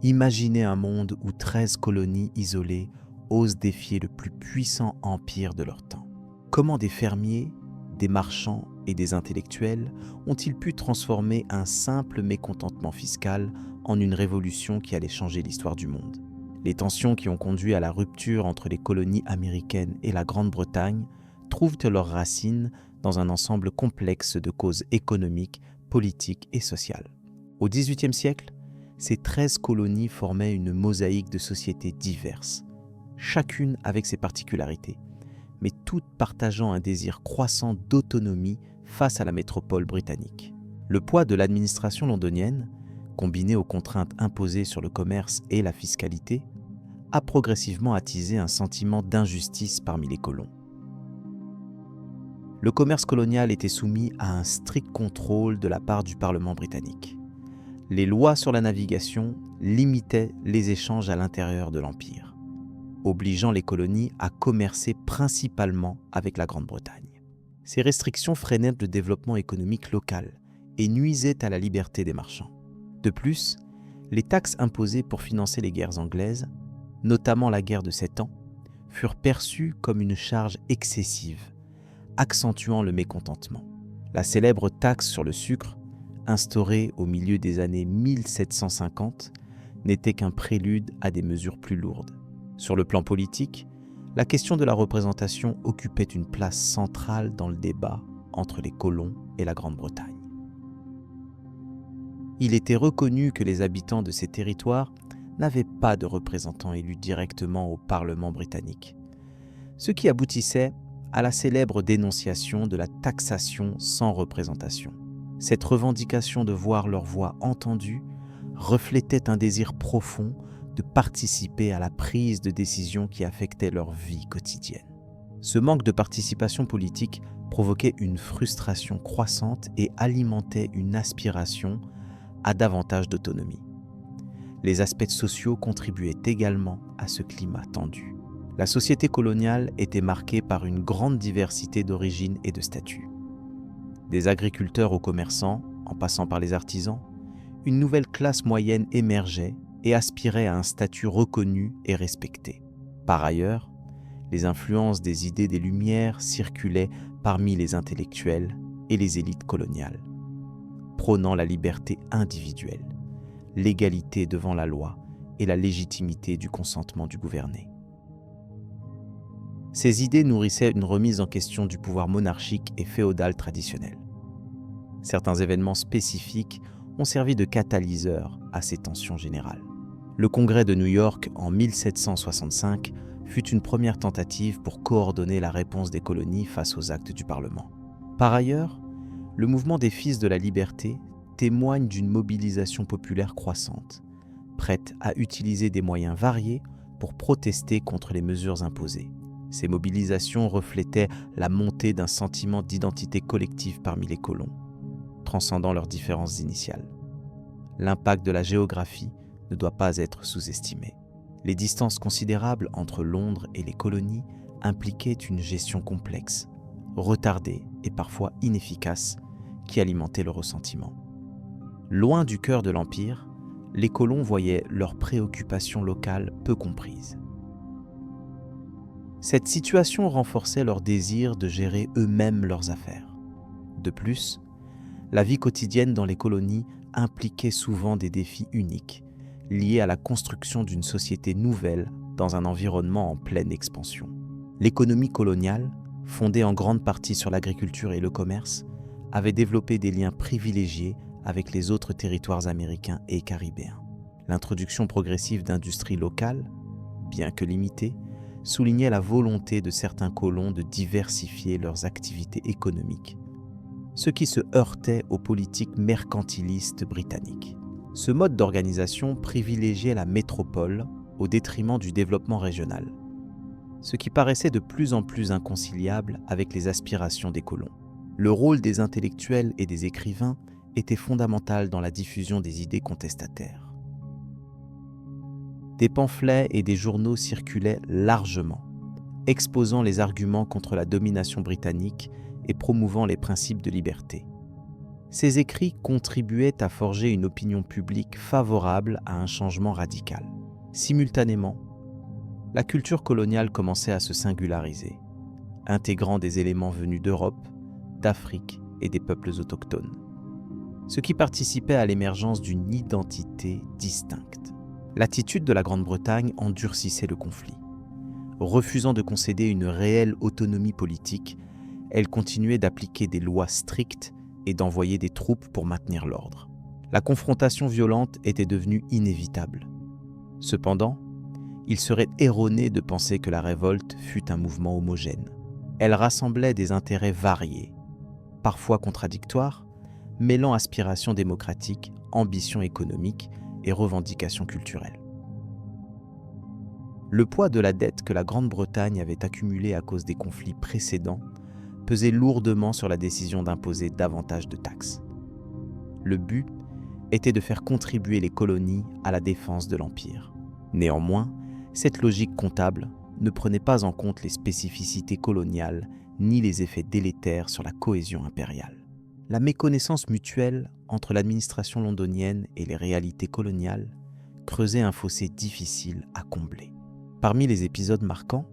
Imaginez un monde où 13 colonies isolées osent défier le plus puissant empire de leur temps. Comment des fermiers, des marchands et des intellectuels ont-ils pu transformer un simple mécontentement fiscal en une révolution qui allait changer l'histoire du monde? Les tensions qui ont conduit à la rupture entre les colonies américaines et la Grande-Bretagne trouvent leurs racines dans un ensemble complexe de causes économiques, politiques et sociales. Au XVIIIe siècle, ces 13 colonies formaient une mosaïque de sociétés diverses, chacune avec ses particularités, mais toutes partageant un désir croissant d'autonomie face à la métropole britannique. Le poids de l'administration londonienne, combiné aux contraintes imposées sur le commerce et la fiscalité, a progressivement attisé un sentiment d'injustice parmi les colons. Le commerce colonial était soumis à un strict contrôle de la part du Parlement britannique. Les lois sur la navigation limitaient les échanges à l'intérieur de l'Empire, obligeant les colonies à commercer principalement avec la Grande-Bretagne. Ces restrictions freinaient le développement économique local et nuisaient à la liberté des marchands. De plus, les taxes imposées pour financer les guerres anglaises, notamment la guerre de 7 ans, furent perçues comme une charge excessive, accentuant le mécontentement. La célèbre taxe sur le sucre, instaurée au milieu des années 1750, n'était qu'un prélude à des mesures plus lourdes. Sur le plan politique, la question de la représentation occupait une place centrale dans le débat entre les colons et la Grande-Bretagne. Il était reconnu que les habitants de ces territoires n'avaient pas de représentants élus directement au Parlement britannique, ce qui aboutissait à la célèbre dénonciation de la taxation sans représentation. Cette revendication de voir leur voix entendue reflétait un désir profond de participer à la prise de décisions qui affectaient leur vie quotidienne. Ce manque de participation politique provoquait une frustration croissante et alimentait une aspiration à davantage d'autonomie. Les aspects sociaux contribuaient également à ce climat tendu. La société coloniale était marquée par une grande diversité d'origines et de statuts. Des agriculteurs aux commerçants, en passant par les artisans, une nouvelle classe moyenne émergeait et aspirait à un statut reconnu et respecté. Par ailleurs, les influences des idées des Lumières circulaient parmi les intellectuels et les élites coloniales, prônant la liberté individuelle, l'égalité devant la loi et la légitimité du consentement du gouverné. Ces idées nourrissaient une remise en question du pouvoir monarchique et féodal traditionnel. Certains événements spécifiques ont servi de catalyseur à ces tensions générales. Le Congrès de New York en 1765 fut une première tentative pour coordonner la réponse des colonies face aux actes du Parlement. Par ailleurs, le mouvement des Fils de la Liberté témoigne d'une mobilisation populaire croissante, prête à utiliser des moyens variés pour protester contre les mesures imposées. Ces mobilisations reflétaient la montée d'un sentiment d'identité collective parmi les colons, transcendant leurs différences initiales. L'impact de la géographie ne doit pas être sous-estimé. Les distances considérables entre Londres et les colonies impliquaient une gestion complexe, retardée et parfois inefficace, qui alimentait le ressentiment. Loin du cœur de l'Empire, les colons voyaient leurs préoccupations locales peu comprises. Cette situation renforçait leur désir de gérer eux-mêmes leurs affaires. De plus, la vie quotidienne dans les colonies impliquait souvent des défis uniques, liés à la construction d'une société nouvelle dans un environnement en pleine expansion. L'économie coloniale, fondée en grande partie sur l'agriculture et le commerce, avait développé des liens privilégiés avec les autres territoires américains et caribéens. L'introduction progressive d'industries locales, bien que limitée, soulignait la volonté de certains colons de diversifier leurs activités économiques, ce qui se heurtait aux politiques mercantilistes britanniques. Ce mode d'organisation privilégiait la métropole au détriment du développement régional, ce qui paraissait de plus en plus inconciliable avec les aspirations des colons. Le rôle des intellectuels et des écrivains était fondamental dans la diffusion des idées contestataires. Des pamphlets et des journaux circulaient largement, exposant les arguments contre la domination britannique et promouvant les principes de liberté. Ses écrits contribuaient à forger une opinion publique favorable à un changement radical. Simultanément, la culture coloniale commençait à se singulariser, intégrant des éléments venus d'Europe, d'Afrique et des peuples autochtones, ce qui participait à l'émergence d'une identité distincte. L'attitude de la Grande-Bretagne endurcissait le conflit. Refusant de concéder une réelle autonomie politique, elle continuait d'appliquer des lois strictes et d'envoyer des troupes pour maintenir l'ordre. La confrontation violente était devenue inévitable. Cependant, il serait erroné de penser que la révolte fut un mouvement homogène. Elle rassemblait des intérêts variés, parfois contradictoires, mêlant aspirations démocratiques, ambitions économiques et revendications culturelles. Le poids de la dette que la Grande-Bretagne avait accumulée à cause des conflits précédents pesait lourdement sur la décision d'imposer davantage de taxes. Le but était de faire contribuer les colonies à la défense de l'Empire. Néanmoins, cette logique comptable ne prenait pas en compte les spécificités coloniales ni les effets délétères sur la cohésion impériale. La méconnaissance mutuelle entre l'administration londonienne et les réalités coloniales creusait un fossé difficile à combler. Parmi les épisodes marquants,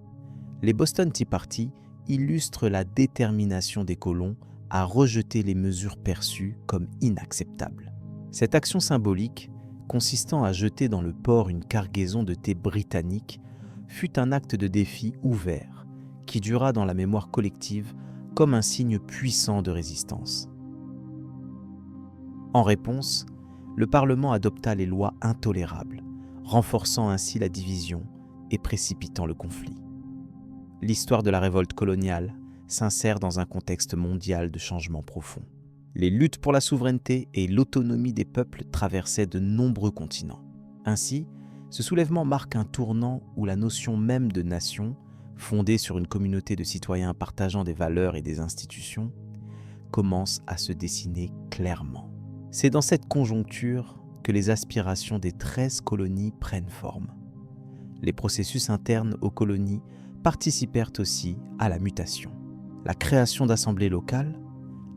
les Boston Tea Party illustrent la détermination des colons à rejeter les mesures perçues comme inacceptables. Cette action symbolique, consistant à jeter dans le port une cargaison de thé britannique, fut un acte de défi ouvert qui dura dans la mémoire collective comme un signe puissant de résistance. En réponse, le Parlement adopta les lois intolérables, renforçant ainsi la division et précipitant le conflit. L'histoire de la révolte coloniale s'insère dans un contexte mondial de changements profonds. Les luttes pour la souveraineté et l'autonomie des peuples traversaient de nombreux continents. Ainsi, ce soulèvement marque un tournant où la notion même de nation, fondée sur une communauté de citoyens partageant des valeurs et des institutions, commence à se dessiner clairement. C'est dans cette conjoncture que les aspirations des 13 colonies prennent forme. Les processus internes aux colonies participèrent aussi à la mutation. La création d'assemblées locales,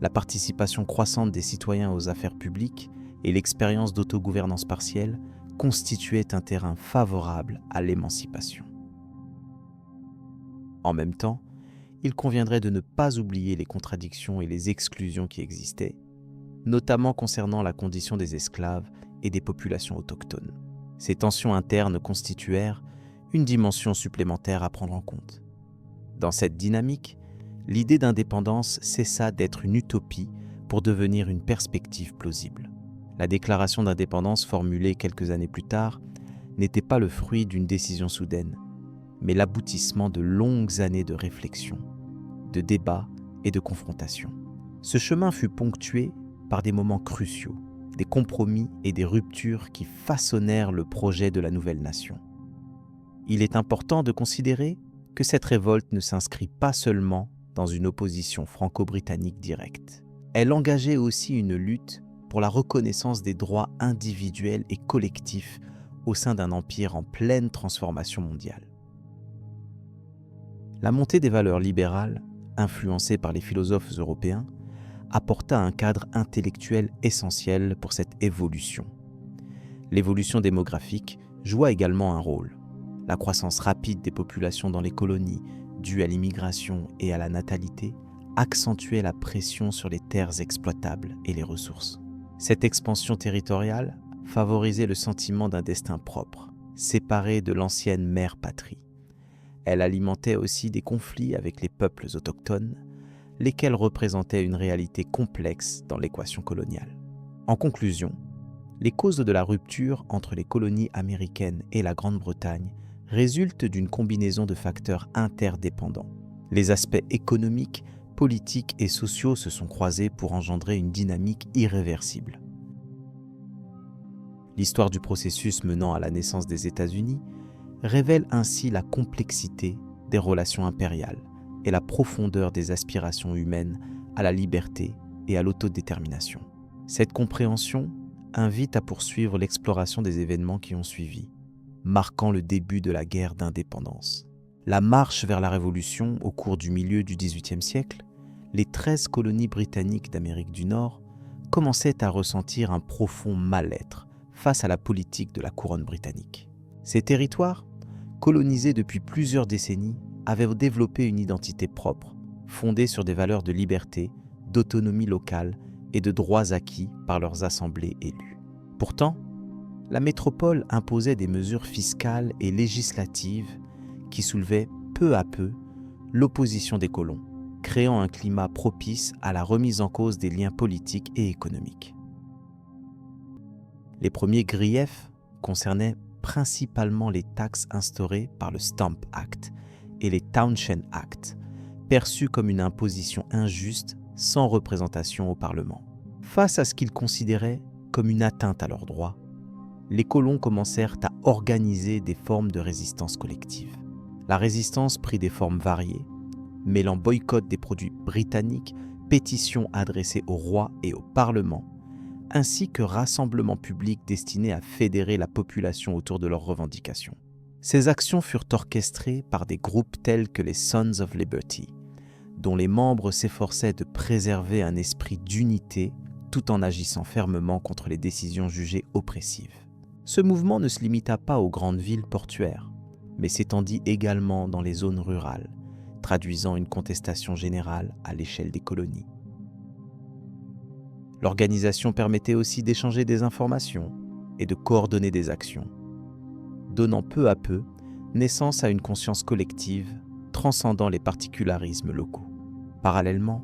la participation croissante des citoyens aux affaires publiques et l'expérience d'autogouvernance partielle constituaient un terrain favorable à l'émancipation. En même temps, il conviendrait de ne pas oublier les contradictions et les exclusions qui existaient, notamment concernant la condition des esclaves et des populations autochtones. Ces tensions internes constituèrent une dimension supplémentaire à prendre en compte. Dans cette dynamique, l'idée d'indépendance cessa d'être une utopie pour devenir une perspective plausible. La déclaration d'indépendance formulée quelques années plus tard n'était pas le fruit d'une décision soudaine, mais l'aboutissement de longues années de réflexion, de débats et de confrontation. Ce chemin fut ponctué par des moments cruciaux, des compromis et des ruptures qui façonnèrent le projet de la nouvelle nation. Il est important de considérer que cette révolte ne s'inscrit pas seulement dans une opposition franco-britannique directe. Elle engageait aussi une lutte pour la reconnaissance des droits individuels et collectifs au sein d'un empire en pleine transformation mondiale. La montée des valeurs libérales, influencée par les philosophes européens, apporta un cadre intellectuel essentiel pour cette évolution. L'évolution démographique joua également un rôle. La croissance rapide des populations dans les colonies, due à l'immigration et à la natalité, accentuait la pression sur les terres exploitables et les ressources. Cette expansion territoriale favorisait le sentiment d'un destin propre, séparé de l'ancienne mère patrie. Elle alimentait aussi des conflits avec les peuples autochtones, lesquels représentaient une réalité complexe dans l'équation coloniale. En conclusion, les causes de la rupture entre les colonies américaines et la Grande-Bretagne résultent d'une combinaison de facteurs interdépendants. Les aspects économiques, politiques et sociaux se sont croisés pour engendrer une dynamique irréversible. L'histoire du processus menant à la naissance des États-Unis révèle ainsi la complexité des relations impériales et la profondeur des aspirations humaines à la liberté et à l'autodétermination. Cette compréhension invite à poursuivre l'exploration des événements qui ont suivi, marquant le début de la guerre d'indépendance. La marche vers la Révolution au cours du milieu du XVIIIe siècle, les 13 colonies britanniques d'Amérique du Nord commençaient à ressentir un profond mal-être face à la politique de la couronne britannique. Ces territoires, colonisés depuis plusieurs décennies, avaient développé une identité propre, fondée sur des valeurs de liberté, d'autonomie locale et de droits acquis par leurs assemblées élues. Pourtant, la métropole imposait des mesures fiscales et législatives qui soulevaient peu à peu l'opposition des colons, créant un climat propice à la remise en cause des liens politiques et économiques. Les premiers griefs concernaient principalement les taxes instaurées par le Stamp Act et les Townshend Act, perçues comme une imposition injuste sans représentation au Parlement. Face à ce qu'ils considéraient comme une atteinte à leurs droits, les colons commencèrent à organiser des formes de résistance collective. La résistance prit des formes variées, mêlant boycott des produits britanniques, pétitions adressées au roi et au Parlement, ainsi que rassemblements publics destinés à fédérer la population autour de leurs revendications. Ces actions furent orchestrées par des groupes tels que les Sons of Liberty, dont les membres s'efforçaient de préserver un esprit d'unité tout en agissant fermement contre les décisions jugées oppressives. Ce mouvement ne se limita pas aux grandes villes portuaires, mais s'étendit également dans les zones rurales, traduisant une contestation générale à l'échelle des colonies. L'organisation permettait aussi d'échanger des informations et de coordonner des actions, donnant peu à peu naissance à une conscience collective transcendant les particularismes locaux. Parallèlement,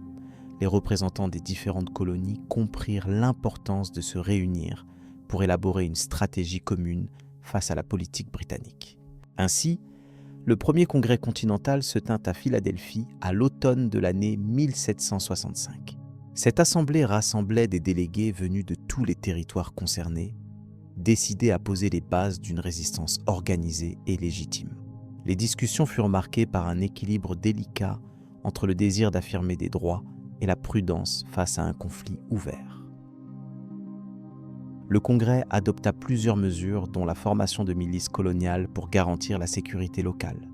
les représentants des différentes colonies comprirent l'importance de se réunir pour élaborer une stratégie commune face à la politique britannique. Ainsi, le premier congrès continental se tint à Philadelphie à l'automne de l'année 1765. Cette assemblée rassemblait des délégués venus de tous les territoires concernés, décidés à poser les bases d'une résistance organisée et légitime. Les discussions furent marquées par un équilibre délicat entre le désir d'affirmer des droits et la prudence face à un conflit ouvert. Le Congrès adopta plusieurs mesures dont la formation de milices coloniales pour garantir la sécurité locale,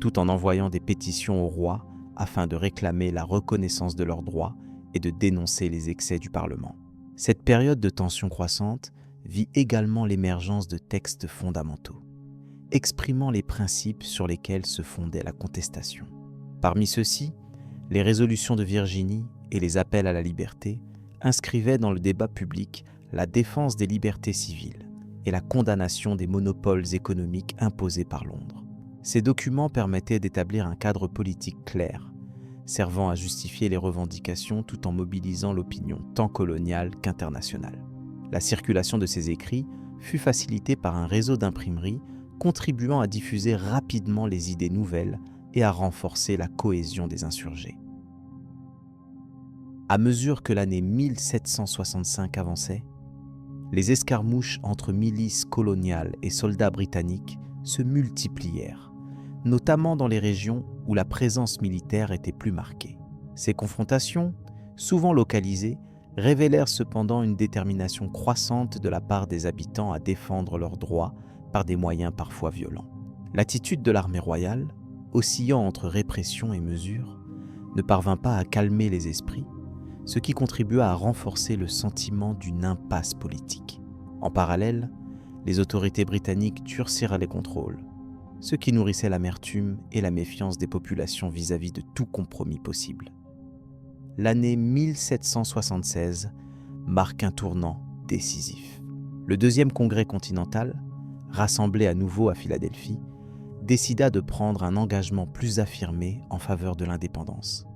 tout en envoyant des pétitions au roi afin de réclamer la reconnaissance de leurs droits et de dénoncer les excès du Parlement. Cette période de tension croissante vit également l'émergence de textes fondamentaux, exprimant les principes sur lesquels se fondait la contestation. Parmi ceux-ci, les résolutions de Virginie et les appels à la liberté inscrivaient dans le débat public la défense des libertés civiles et la condamnation des monopoles économiques imposés par Londres. Ces documents permettaient d'établir un cadre politique clair, servant à justifier les revendications tout en mobilisant l'opinion tant coloniale qu'internationale. La circulation de ces écrits fut facilitée par un réseau d'imprimeries contribuant à diffuser rapidement les idées nouvelles et à renforcer la cohésion des insurgés. À mesure que l'année 1765 avançait, les escarmouches entre milices coloniales et soldats britanniques se multiplièrent, notamment dans les régions où la présence militaire était plus marquée. Ces confrontations, souvent localisées, révélèrent cependant une détermination croissante de la part des habitants à défendre leurs droits par des moyens parfois violents. L'attitude de l'armée royale, oscillant entre répression et mesure, ne parvint pas à calmer les esprits, ce qui contribua à renforcer le sentiment d'une impasse politique. En parallèle, les autorités britanniques durcirent les contrôles, ce qui nourrissait l'amertume et la méfiance des populations vis-à-vis de tout compromis possible. L'année 1776 marque un tournant décisif. Le deuxième congrès continental, rassemblé à nouveau à Philadelphie, décida de prendre un engagement plus affirmé en faveur de l'indépendance.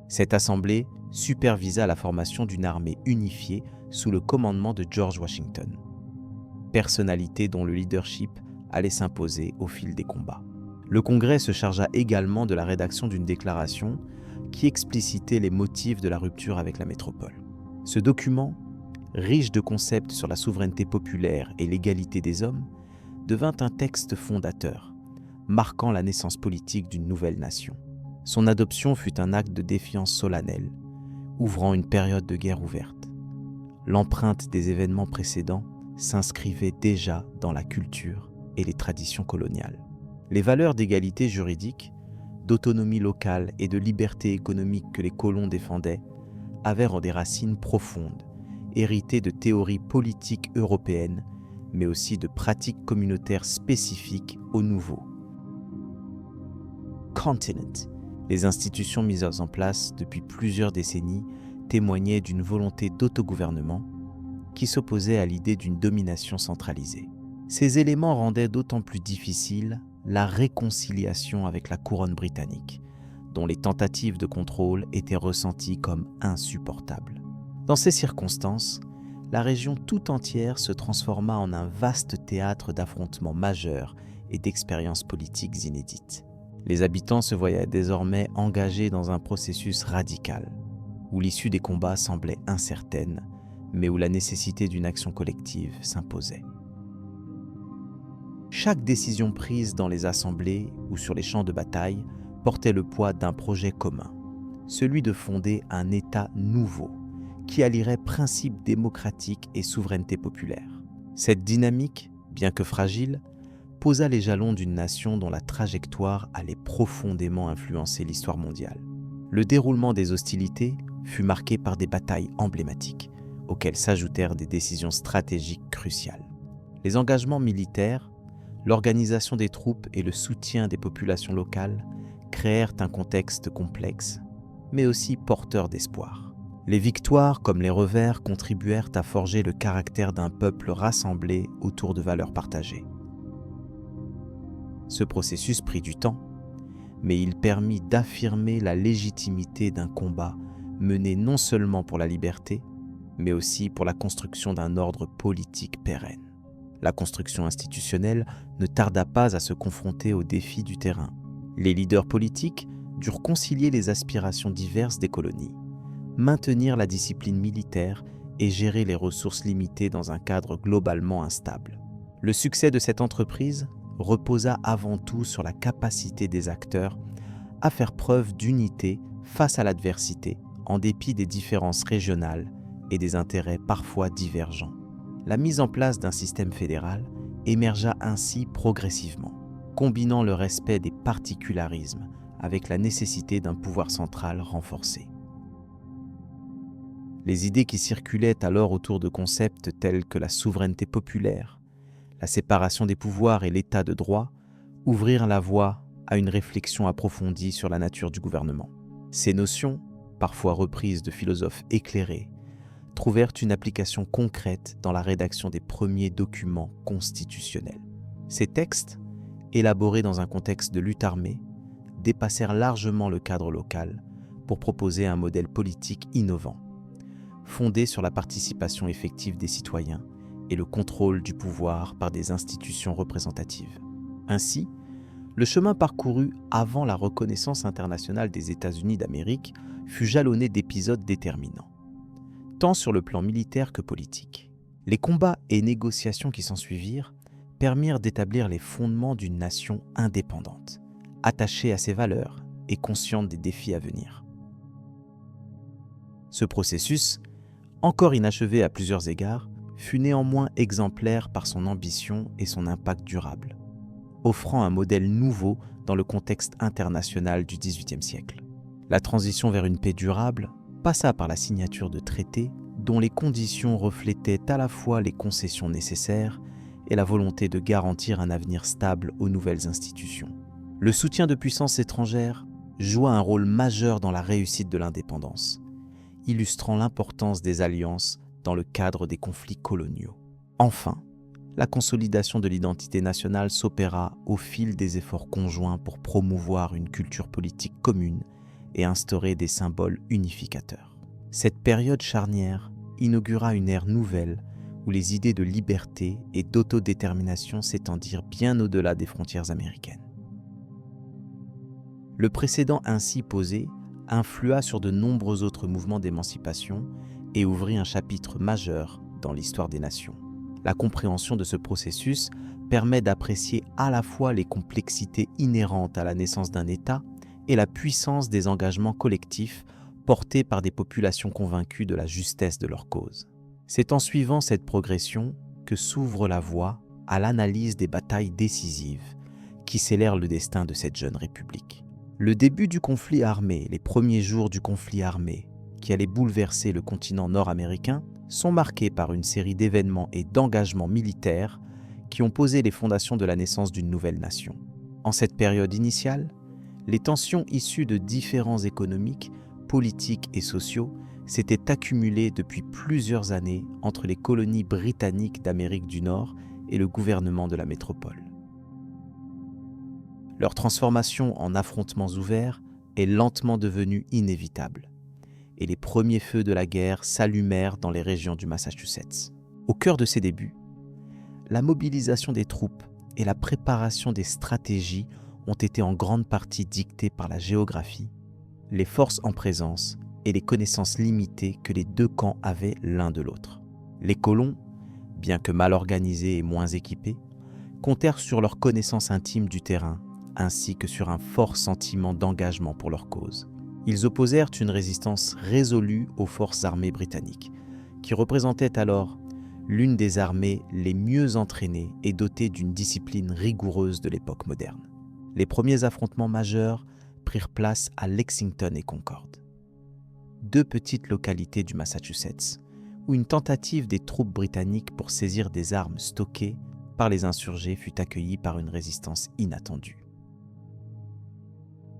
Cette assemblée supervisa la formation d'une armée unifiée sous le commandement de George Washington, personnalité dont le leadership allait s'imposer au fil des combats. Le Congrès se chargea également de la rédaction d'une déclaration qui explicitait les motifs de la rupture avec la métropole. Ce document, riche de concepts sur la souveraineté populaire et l'égalité des hommes, devint un texte fondateur, marquant la naissance politique d'une nouvelle nation. Son adoption fut un acte de défiance solennel, ouvrant une période de guerre ouverte. L'empreinte des événements précédents s'inscrivait déjà dans la culture et les traditions coloniales. Les valeurs d'égalité juridique, d'autonomie locale et de liberté économique que les colons défendaient avaient des racines profondes, héritées de théories politiques européennes, mais aussi de pratiques communautaires spécifiques au nouveau. Continent, les institutions mises en place depuis plusieurs décennies témoignaient d'une volonté d'autogouvernement qui s'opposait à l'idée d'une domination centralisée. Ces éléments rendaient d'autant plus difficile la réconciliation avec la couronne britannique, dont les tentatives de contrôle étaient ressenties comme insupportables. Dans ces circonstances, la région tout entière se transforma en un vaste théâtre d'affrontements majeurs et d'expériences politiques inédites. Les habitants se voyaient désormais engagés dans un processus radical, où l'issue des combats semblait incertaine, mais où la nécessité d'une action collective s'imposait. Chaque décision prise dans les assemblées ou sur les champs de bataille portait le poids d'un projet commun, celui de fonder un État nouveau, qui allierait principes démocratiques et souveraineté populaire. Cette dynamique, bien que fragile, posa les jalons d'une nation dont la trajectoire allait profondément influencer l'histoire mondiale. Le déroulement des hostilités fut marqué par des batailles emblématiques, auxquelles s'ajoutèrent des décisions stratégiques cruciales. Les engagements militaires, l'organisation des troupes et le soutien des populations locales créèrent un contexte complexe, mais aussi porteur d'espoir. Les victoires comme les revers contribuèrent à forger le caractère d'un peuple rassemblé autour de valeurs partagées. Ce processus prit du temps, mais il permit d'affirmer la légitimité d'un combat mené non seulement pour la liberté, mais aussi pour la construction d'un ordre politique pérenne. La construction institutionnelle ne tarda pas à se confronter aux défis du terrain. Les leaders politiques durent concilier les aspirations diverses des colonies, maintenir la discipline militaire et gérer les ressources limitées dans un cadre globalement instable. Le succès de cette entreprise reposa avant tout sur la capacité des acteurs à faire preuve d'unité face à l'adversité, en dépit des différences régionales et des intérêts parfois divergents. La mise en place d'un système fédéral émergea ainsi progressivement, combinant le respect des particularismes avec la nécessité d'un pouvoir central renforcé. Les idées qui circulaient alors autour de concepts tels que la souveraineté populaire, la séparation des pouvoirs et l'état de droit ouvrirent la voie à une réflexion approfondie sur la nature du gouvernement. Ces notions, parfois reprises de philosophes éclairés, trouvèrent une application concrète dans la rédaction des premiers documents constitutionnels. Ces textes, élaborés dans un contexte de lutte armée, dépassèrent largement le cadre local pour proposer un modèle politique innovant, fondé sur la participation effective des citoyens et le contrôle du pouvoir par des institutions représentatives. Ainsi, le chemin parcouru avant la reconnaissance internationale des États-Unis d'Amérique fut jalonné d'épisodes déterminants, tant sur le plan militaire que politique. Les combats et négociations qui s'ensuivirent permirent d'établir les fondements d'une nation indépendante, attachée à ses valeurs et consciente des défis à venir. Ce processus, encore inachevé à plusieurs égards, fut néanmoins exemplaire par son ambition et son impact durable, offrant un modèle nouveau dans le contexte international du XVIIIe siècle. La transition vers une paix durable passa par la signature de traités dont les conditions reflétaient à la fois les concessions nécessaires et la volonté de garantir un avenir stable aux nouvelles institutions. Le soutien de puissances étrangères joua un rôle majeur dans la réussite de l'indépendance, illustrant l'importance des alliances dans le cadre des conflits coloniaux. Enfin, la consolidation de l'identité nationale s'opéra au fil des efforts conjoints pour promouvoir une culture politique commune et instaurer des symboles unificateurs. Cette période charnière inaugura une ère nouvelle où les idées de liberté et d'autodétermination s'étendirent bien au-delà des frontières américaines. Le précédent ainsi posé influa sur de nombreux autres mouvements d'émancipation et ouvrit un chapitre majeur dans l'histoire des nations. La compréhension de ce processus permet d'apprécier à la fois les complexités inhérentes à la naissance d'un État et la puissance des engagements collectifs portés par des populations convaincues de la justesse de leur cause. C'est en suivant cette progression que s'ouvre la voie à l'analyse des batailles décisives qui scellèrent le destin de cette jeune république. Le début du conflit armé, les premiers jours du conflit armé, qui allaient bouleverser le continent nord-américain, sont marqués par une série d'événements et d'engagements militaires qui ont posé les fondations de la naissance d'une nouvelle nation. En cette période initiale, les tensions issues de différends économiques, politiques et sociaux s'étaient accumulées depuis plusieurs années entre les colonies britanniques d'Amérique du Nord et le gouvernement de la métropole. Leur transformation en affrontements ouverts est lentement devenue inévitable, et les premiers feux de la guerre s'allumèrent dans les régions du Massachusetts. Au cœur de ces débuts, la mobilisation des troupes et la préparation des stratégies ont été en grande partie dictées par la géographie, les forces en présence et les connaissances limitées que les deux camps avaient l'un de l'autre. Les colons, bien que mal organisés et moins équipés, comptèrent sur leur connaissance intime du terrain ainsi que sur un fort sentiment d'engagement pour leur cause. Ils opposèrent une résistance résolue aux forces armées britanniques, qui représentaient alors l'une des armées les mieux entraînées et dotées d'une discipline rigoureuse de l'époque moderne. Les premiers affrontements majeurs prirent place à Lexington et Concord, deux petites localités du Massachusetts, où une tentative des troupes britanniques pour saisir des armes stockées par les insurgés fut accueillie par une résistance inattendue.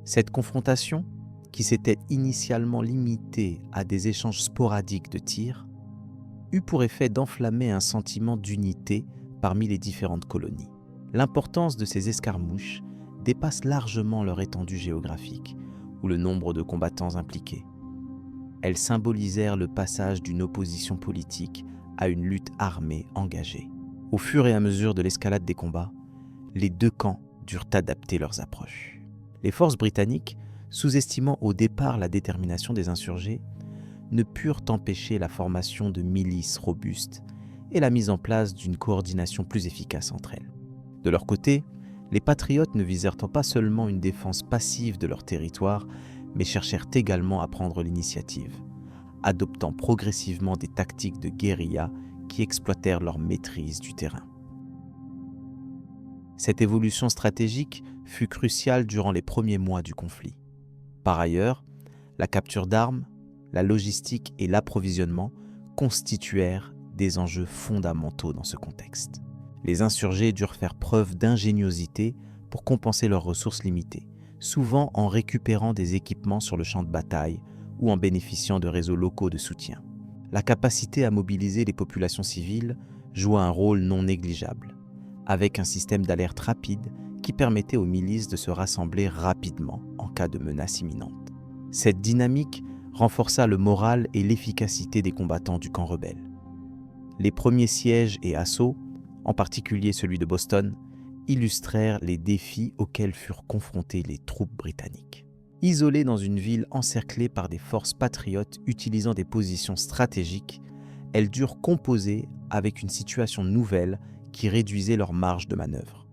Cette confrontation, qui s'était initialement limitée à des échanges sporadiques de tirs, eut pour effet d'enflammer un sentiment d'unité parmi les différentes colonies. L'importance de ces escarmouches dépasse largement leur étendue géographique ou le nombre de combattants impliqués. Elles symbolisèrent le passage d'une opposition politique à une lutte armée engagée. Au fur et à mesure de l'escalade des combats, les deux camps durent adapter leurs approches. Les forces britanniques, sous-estimant au départ la détermination des insurgés, ne purent empêcher la formation de milices robustes et la mise en place d'une coordination plus efficace entre elles. De leur côté, les patriotes ne visèrent pas seulement une défense passive de leur territoire, mais cherchèrent également à prendre l'initiative, adoptant progressivement des tactiques de guérilla qui exploitèrent leur maîtrise du terrain. Cette évolution stratégique fut cruciale durant les premiers mois du conflit. Par ailleurs, la capture d'armes, la logistique et l'approvisionnement constituèrent des enjeux fondamentaux dans ce contexte. Les insurgés durent faire preuve d'ingéniosité pour compenser leurs ressources limitées, souvent en récupérant des équipements sur le champ de bataille ou en bénéficiant de réseaux locaux de soutien. La capacité à mobiliser les populations civiles joua un rôle non négligeable, avec un système d'alerte rapide qui permettait aux milices de se rassembler rapidement en cas de menace imminente. Cette dynamique renforça le moral et l'efficacité des combattants du camp rebelle. Les premiers sièges et assauts, en particulier celui de Boston, illustrèrent les défis auxquels furent confrontées les troupes britanniques. Isolées dans une ville encerclée par des forces patriotes utilisant des positions stratégiques, elles durent composer avec une situation nouvelle qui réduisait leur marge de manœuvre.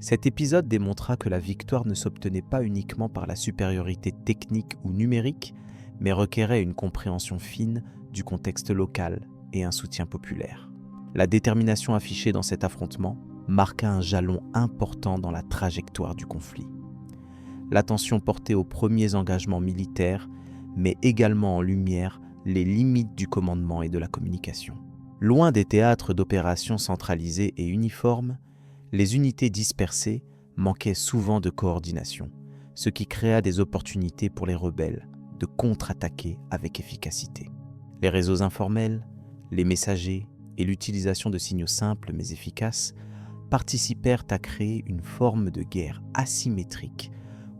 Cet épisode démontra que la victoire ne s'obtenait pas uniquement par la supériorité technique ou numérique, mais requérait une compréhension fine du contexte local et un soutien populaire. La détermination affichée dans cet affrontement marqua un jalon important dans la trajectoire du conflit. L'attention portée aux premiers engagements militaires, mais également en lumière les limites du commandement et de la communication. Loin des théâtres d'opérations centralisés et uniformes, les unités dispersées manquaient souvent de coordination, ce qui créa des opportunités pour les rebelles de contre-attaquer avec efficacité. Les réseaux informels, les messagers et l'utilisation de signaux simples mais efficaces participèrent à créer une forme de guerre asymétrique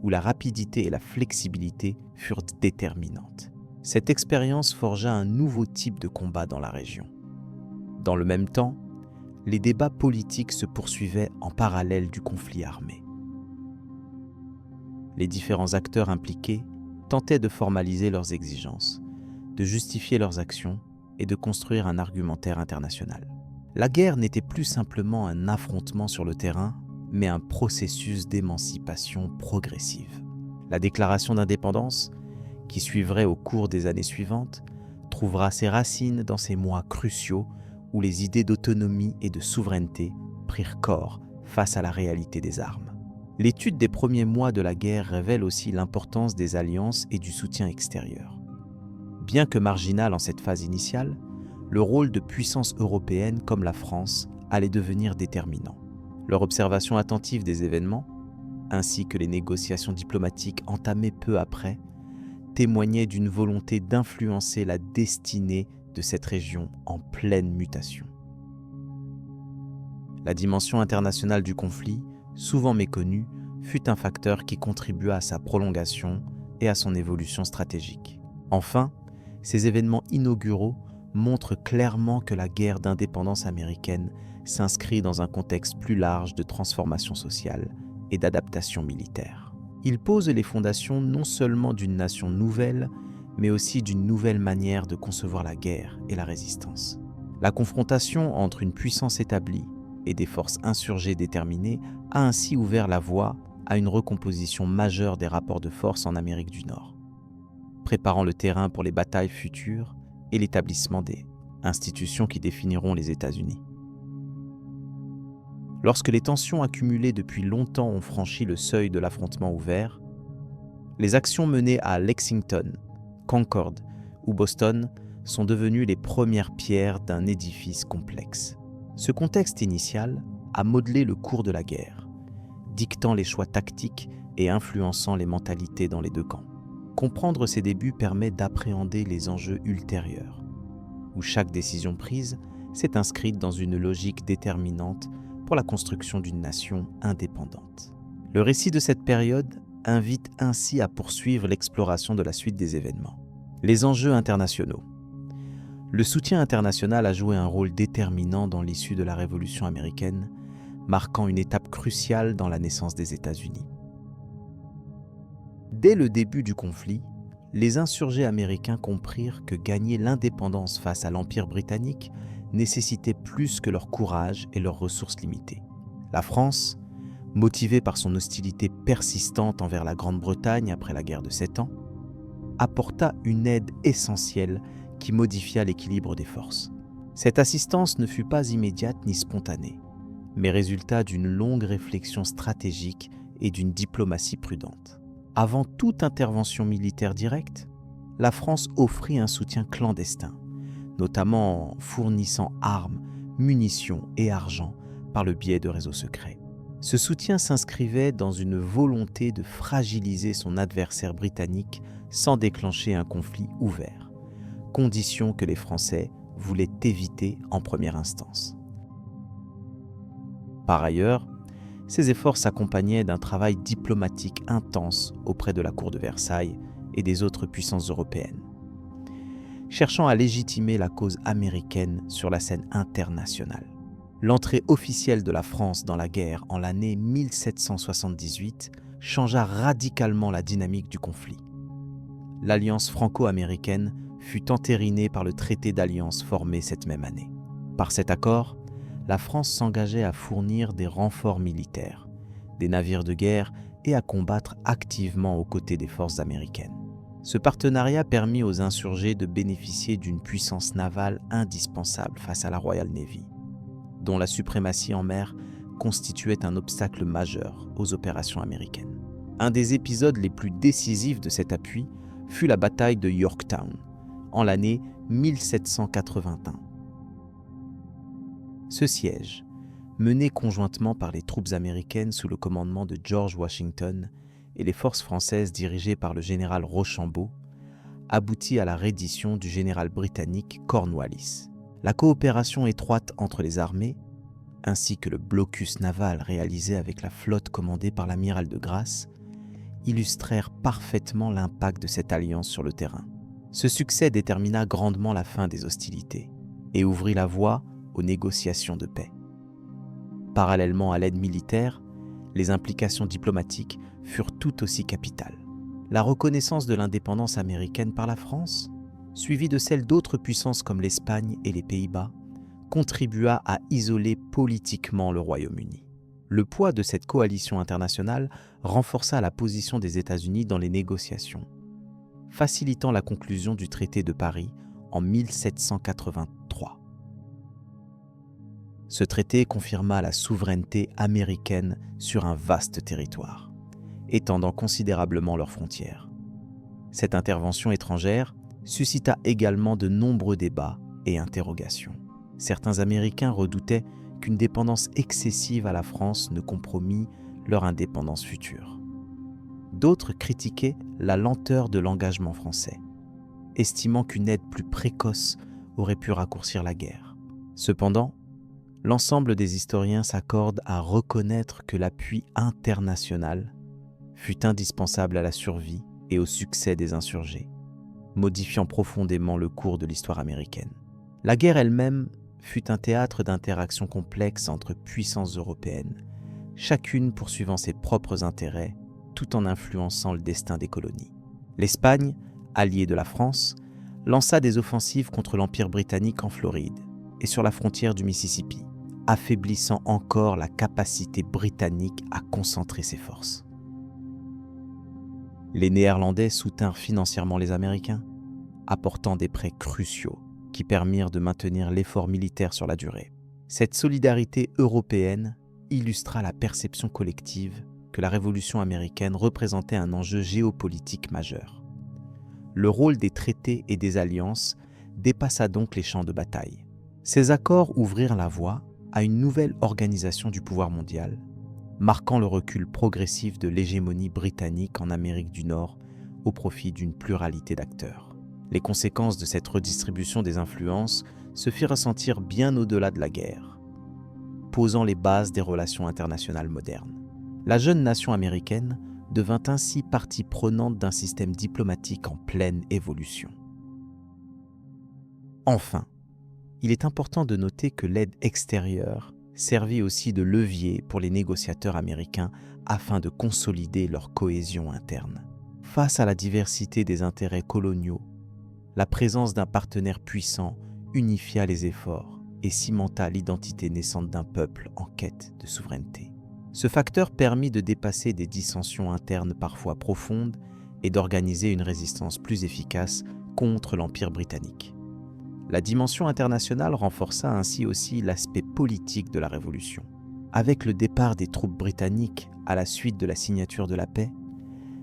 où la rapidité et la flexibilité furent déterminantes. Cette expérience forgea un nouveau type de combat dans la région. Dans le même temps, les débats politiques se poursuivaient en parallèle du conflit armé. Les différents acteurs impliqués tentaient de formaliser leurs exigences, de justifier leurs actions et de construire un argumentaire international. La guerre n'était plus simplement un affrontement sur le terrain, mais un processus d'émancipation progressive. La déclaration d'indépendance, qui suivrait au cours des années suivantes, trouvera ses racines dans ces mois cruciaux où les idées d'autonomie et de souveraineté prirent corps face à la réalité des armes. L'étude des premiers mois de la guerre révèle aussi l'importance des alliances et du soutien extérieur. Bien que marginal en cette phase initiale, le rôle de puissances européennes comme la France allait devenir déterminant. Leur observation attentive des événements, ainsi que les négociations diplomatiques entamées peu après, témoignaient d'une volonté d'influencer la destinée de cette région en pleine mutation. La dimension internationale du conflit, souvent méconnue, fut un facteur qui contribua à sa prolongation et à son évolution stratégique. Enfin, ces événements inauguraux montrent clairement que la guerre d'indépendance américaine s'inscrit dans un contexte plus large de transformation sociale et d'adaptation militaire. Ils posent les fondations non seulement d'une nation nouvelle, mais aussi d'une nouvelle manière de concevoir la guerre et la résistance. La confrontation entre une puissance établie et des forces insurgées déterminées a ainsi ouvert la voie à une recomposition majeure des rapports de force en Amérique du Nord, préparant le terrain pour les batailles futures et l'établissement des institutions qui définiront les États-Unis. Lorsque les tensions accumulées depuis longtemps ont franchi le seuil de l'affrontement ouvert, les actions menées à Lexington, Concord ou Boston sont devenues les premières pierres d'un édifice complexe. Ce contexte initial a modelé le cours de la guerre, dictant les choix tactiques et influençant les mentalités dans les deux camps. Comprendre ces débuts permet d'appréhender les enjeux ultérieurs, où chaque décision prise s'est inscrite dans une logique déterminante pour la construction d'une nation indépendante. Le récit de cette période invite ainsi à poursuivre l'exploration de la suite des événements. Les enjeux internationaux. Le soutien international a joué un rôle déterminant dans l'issue de la Révolution américaine, marquant une étape cruciale dans la naissance des États-Unis. Dès le début du conflit, les insurgés américains comprirent que gagner l'indépendance face à l'Empire britannique nécessitait plus que leur courage et leurs ressources limitées. La France, motivée par son hostilité persistante envers la Grande-Bretagne après la guerre de 7 ans, apporta une aide essentielle qui modifia l'équilibre des forces. Cette assistance ne fut pas immédiate ni spontanée, mais résulta d'une longue réflexion stratégique et d'une diplomatie prudente. Avant toute intervention militaire directe, la France offrit un soutien clandestin, notamment en fournissant armes, munitions et argent par le biais de réseaux secrets. Ce soutien s'inscrivait dans une volonté de fragiliser son adversaire britannique sans déclencher un conflit ouvert, condition que les Français voulaient éviter en première instance. Par ailleurs, ces efforts s'accompagnaient d'un travail diplomatique intense auprès de la cour de Versailles et des autres puissances européennes, cherchant à légitimer la cause américaine sur la scène internationale. L'entrée officielle de la France dans la guerre en l'année 1778 changea radicalement la dynamique du conflit. L'alliance franco-américaine fut entérinée par le traité d'alliance formé cette même année. Par cet accord, la France s'engageait à fournir des renforts militaires, des navires de guerre et à combattre activement aux côtés des forces américaines. Ce partenariat permit aux insurgés de bénéficier d'une puissance navale indispensable face à la Royal Navy, dont la suprématie en mer constituait un obstacle majeur aux opérations américaines. Un des épisodes les plus décisifs de cet appui fut la bataille de Yorktown, en l'année 1781. Ce siège, mené conjointement par les troupes américaines sous le commandement de George Washington et les forces françaises dirigées par le général Rochambeau, aboutit à la reddition du général britannique Cornwallis. La coopération étroite entre les armées, ainsi que le blocus naval réalisé avec la flotte commandée par l'amiral de Grasse, illustrèrent parfaitement l'impact de cette alliance sur le terrain. Ce succès détermina grandement la fin des hostilités et ouvrit la voie aux négociations de paix. Parallèlement à l'aide militaire, les implications diplomatiques furent tout aussi capitales. La reconnaissance de l'indépendance américaine par la France, suivie de celle d'autres puissances comme l'Espagne et les Pays-Bas, contribua à isoler politiquement le Royaume-Uni. Le poids de cette coalition internationale renforça la position des États-Unis dans les négociations, facilitant la conclusion du traité de Paris en 1783. Ce traité confirma la souveraineté américaine sur un vaste territoire, étendant considérablement leurs frontières. Cette intervention étrangère suscita également de nombreux débats et interrogations. Certains Américains redoutaient qu'une dépendance excessive à la France ne compromît leur indépendance future. D'autres critiquaient la lenteur de l'engagement français, estimant qu'une aide plus précoce aurait pu raccourcir la guerre. Cependant, l'ensemble des historiens s'accordent à reconnaître que l'appui international fut indispensable à la survie et au succès des insurgés, modifiant profondément le cours de l'histoire américaine. La guerre elle-même fut un théâtre d'interactions complexes entre puissances européennes, chacune poursuivant ses propres intérêts tout en influençant le destin des colonies. L'Espagne, alliée de la France, lança des offensives contre l'Empire britannique en Floride et sur la frontière du Mississippi, affaiblissant encore la capacité britannique à concentrer ses forces. Les Néerlandais soutinrent financièrement les Américains, apportant des prêts cruciaux qui permirent de maintenir l'effort militaire sur la durée. Cette solidarité européenne illustra la perception collective que la Révolution américaine représentait un enjeu géopolitique majeur. Le rôle des traités et des alliances dépassa donc les champs de bataille. Ces accords ouvrirent la voie à une nouvelle organisation du pouvoir mondial, marquant le recul progressif de l'hégémonie britannique en Amérique du Nord au profit d'une pluralité d'acteurs. Les conséquences de cette redistribution des influences se firent ressentir bien au-delà de la guerre, posant les bases des relations internationales modernes. La jeune nation américaine devint ainsi partie prenante d'un système diplomatique en pleine évolution. Enfin, il est important de noter que l'aide extérieure servit aussi de levier pour les négociateurs américains afin de consolider leur cohésion interne. Face à la diversité des intérêts coloniaux, la présence d'un partenaire puissant unifia les efforts et cimenta l'identité naissante d'un peuple en quête de souveraineté. Ce facteur permit de dépasser des dissensions internes parfois profondes et d'organiser une résistance plus efficace contre l'Empire britannique. La dimension internationale renforça ainsi aussi l'aspect politique de la Révolution. Avec le départ des troupes britanniques à la suite de la signature de la paix,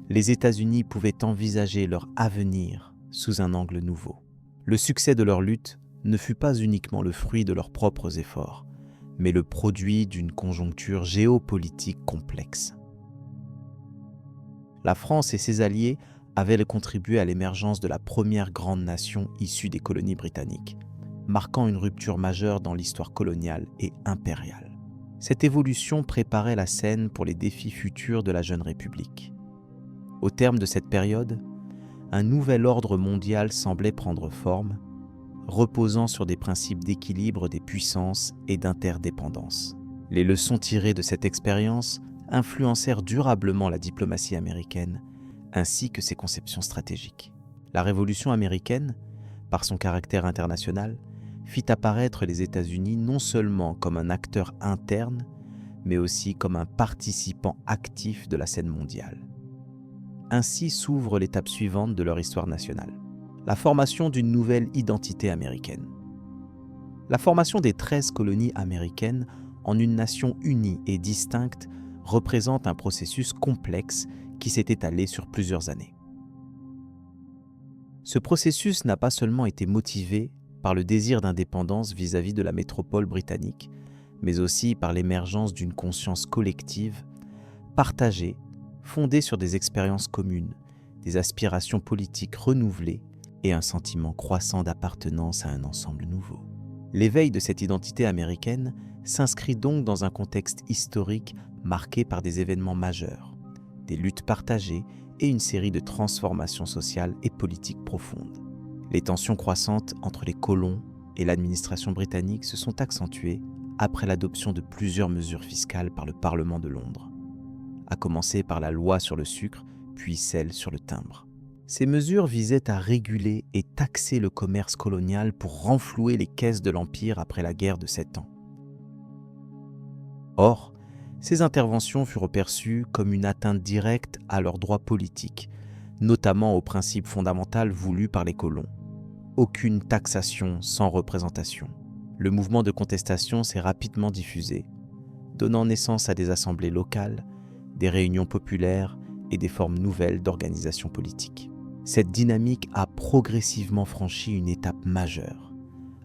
les États-Unis pouvaient envisager leur avenir sous un angle nouveau. Le succès de leur lutte ne fut pas uniquement le fruit de leurs propres efforts, mais le produit d'une conjoncture géopolitique complexe. La France et ses alliés avaient contribué à l'émergence de la première grande nation issue des colonies britanniques, marquant une rupture majeure dans l'histoire coloniale et impériale. Cette évolution préparait la scène pour les défis futurs de la jeune République. Au terme de cette période, un nouvel ordre mondial semblait prendre forme, reposant sur des principes d'équilibre des puissances et d'interdépendance. Les leçons tirées de cette expérience influencèrent durablement la diplomatie américaine ainsi que ses conceptions stratégiques. La Révolution américaine, par son caractère international, fit apparaître les États-Unis non seulement comme un acteur interne, mais aussi comme un participant actif de la scène mondiale. Ainsi s'ouvre l'étape suivante de leur histoire nationale, la formation d'une nouvelle identité américaine. La formation des 13 colonies américaines en une nation unie et distincte représente un processus complexe qui s'est étalé sur plusieurs années. Ce processus n'a pas seulement été motivé par le désir d'indépendance vis-à-vis de la métropole britannique, mais aussi par l'émergence d'une conscience collective, partagée, fondée sur des expériences communes, des aspirations politiques renouvelées et un sentiment croissant d'appartenance à un ensemble nouveau. L'éveil de cette identité américaine s'inscrit donc dans un contexte historique marqué par des événements majeurs, des luttes partagées et une série de transformations sociales et politiques profondes. Les tensions croissantes entre les colons et l'administration britannique se sont accentuées après l'adoption de plusieurs mesures fiscales par le Parlement de Londres, à commencer par la loi sur le sucre, puis celle sur le timbre. Ces mesures visaient à réguler et taxer le commerce colonial pour renflouer les caisses de l'Empire après la guerre de 7 ans. Or, ces interventions furent perçues comme une atteinte directe à leurs droits politiques, notamment au principe fondamental voulu par les colons. Aucune taxation sans représentation. Le mouvement de contestation s'est rapidement diffusé, donnant naissance à des assemblées locales, des réunions populaires et des formes nouvelles d'organisation politique. Cette dynamique a progressivement franchi une étape majeure,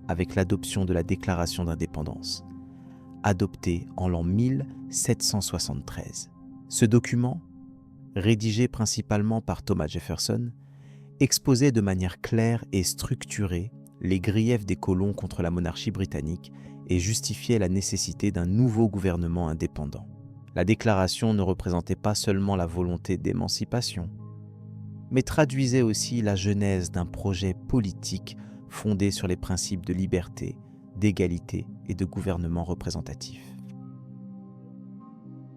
avec l'adoption de la Déclaration d'indépendance, adoptée en l'an 1773. Ce document, rédigé principalement par Thomas Jefferson, exposait de manière claire et structurée les griefs des colons contre la monarchie britannique et justifiait la nécessité d'un nouveau gouvernement indépendant. La déclaration ne représentait pas seulement la volonté d'émancipation, mais traduisait aussi la genèse d'un projet politique fondé sur les principes de liberté, d'égalité et de gouvernement représentatif.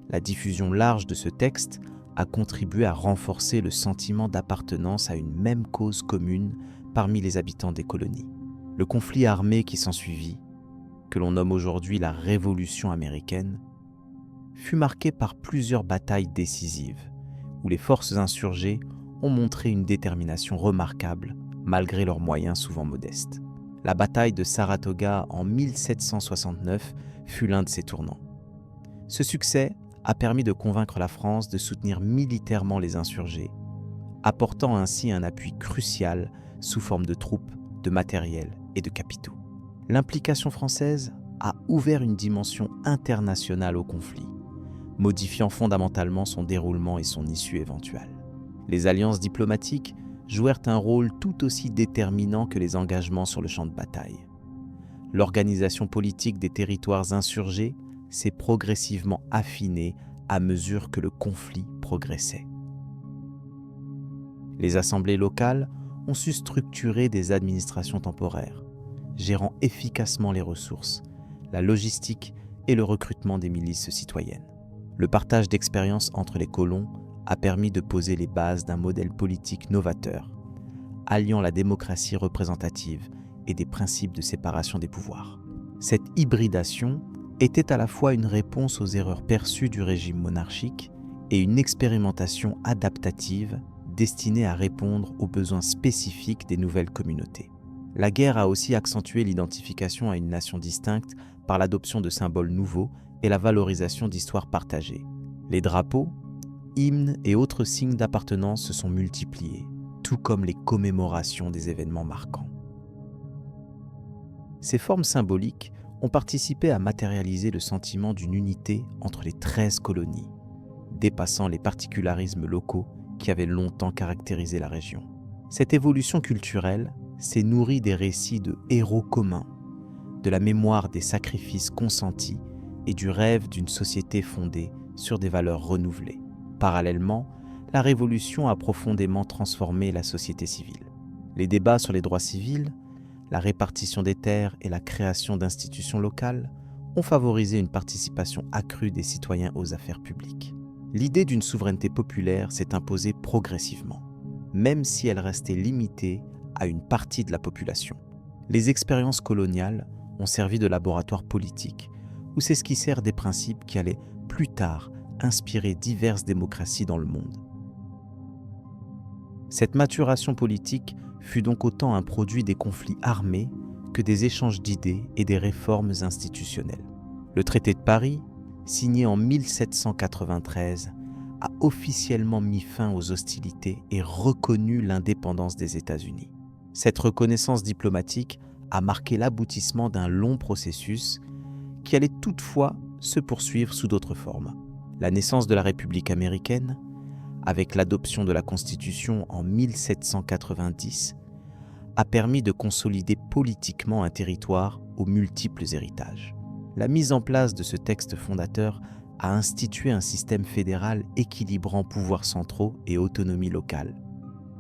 La diffusion large de ce texte a contribué à renforcer le sentiment d'appartenance à une même cause commune parmi les habitants des colonies. Le conflit armé qui s'ensuivit, que l'on nomme aujourd'hui la Révolution américaine, fut marqué par plusieurs batailles décisives, où les forces insurgées ont montré une détermination remarquable malgré leurs moyens souvent modestes. La bataille de Saratoga en 1769 fut l'un de ces tournants. Ce succès a permis de convaincre la France de soutenir militairement les insurgés, apportant ainsi un appui crucial sous forme de troupes, de matériel et de capitaux. L'implication française a ouvert une dimension internationale au conflit, modifiant fondamentalement son déroulement et son issue éventuelle. Les alliances diplomatiques jouèrent un rôle tout aussi déterminant que les engagements sur le champ de bataille. L'organisation politique des territoires insurgés s'est progressivement affinée à mesure que le conflit progressait. Les assemblées locales ont su structurer des administrations temporaires, gérant efficacement les ressources, la logistique et le recrutement des milices citoyennes. Le partage d'expériences entre les colons a permis de poser les bases d'un modèle politique novateur, alliant la démocratie représentative et des principes de séparation des pouvoirs. Cette hybridation était à la fois une réponse aux erreurs perçues du régime monarchique et une expérimentation adaptative destinée à répondre aux besoins spécifiques des nouvelles communautés. La guerre a aussi accentué l'identification à une nation distincte par l'adoption de symboles nouveaux et la valorisation d'histoires partagées. Les drapeaux, hymnes et autres signes d'appartenance se sont multipliés, tout comme les commémorations des événements marquants. Ces formes symboliques ont participé à matérialiser le sentiment d'une unité entre les 13 colonies, dépassant les particularismes locaux qui avaient longtemps caractérisé la région. Cette évolution culturelle s'est nourrie des récits de héros communs, de la mémoire des sacrifices consentis et du rêve d'une société fondée sur des valeurs renouvelées. Parallèlement, la Révolution a profondément transformé la société civile. Les débats sur les droits civils, la répartition des terres et la création d'institutions locales ont favorisé une participation accrue des citoyens aux affaires publiques. L'idée d'une souveraineté populaire s'est imposée progressivement, même si elle restait limitée à une partie de la population. Les expériences coloniales ont servi de laboratoire politique, où s'esquissèrent des principes qui allaient plus tard inspirer diverses démocraties dans le monde. Cette maturation politique fut donc autant un produit des conflits armés que des échanges d'idées et des réformes institutionnelles. Le traité de Paris, signé en 1793, a officiellement mis fin aux hostilités et reconnu l'indépendance des États-Unis. Cette reconnaissance diplomatique a marqué l'aboutissement d'un long processus qui allait toutefois se poursuivre sous d'autres formes. La naissance de la République américaine, avec l'adoption de la Constitution en 1790, a permis de consolider politiquement un territoire aux multiples héritages. La mise en place de ce texte fondateur a institué un système fédéral équilibrant pouvoirs centraux et autonomie locale,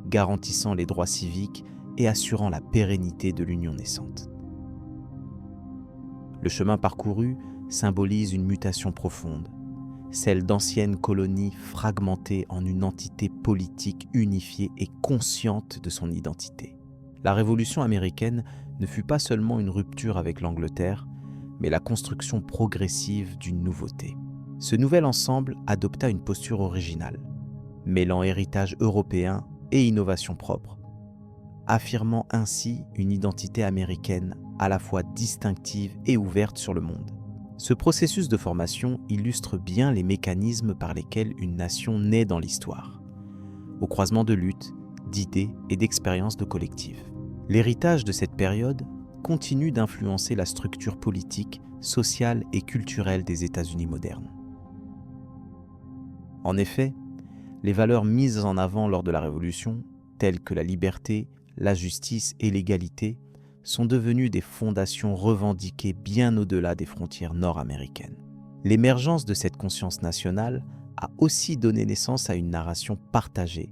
garantissant les droits civiques et assurant la pérennité de l'union naissante. Le chemin parcouru symbolise une mutation profonde, celle d'anciennes colonies fragmentées en une entité politique unifiée et consciente de son identité. La Révolution américaine ne fut pas seulement une rupture avec l'Angleterre, mais la construction progressive d'une nouveauté. Ce nouvel ensemble adopta une posture originale, mêlant héritage européen et innovation propre, affirmant ainsi une identité américaine à la fois distinctive et ouverte sur le monde. Ce processus de formation illustre bien les mécanismes par lesquels une nation naît dans l'histoire, au croisement de luttes, d'idées et d'expériences de collectif. L'héritage de cette période continue d'influencer la structure politique, sociale et culturelle des États-Unis modernes. En effet, les valeurs mises en avant lors de la Révolution, telles que la liberté, la justice et l'égalité, sont devenues des fondations revendiquées bien au-delà des frontières nord-américaines. L'émergence de cette conscience nationale a aussi donné naissance à une narration partagée,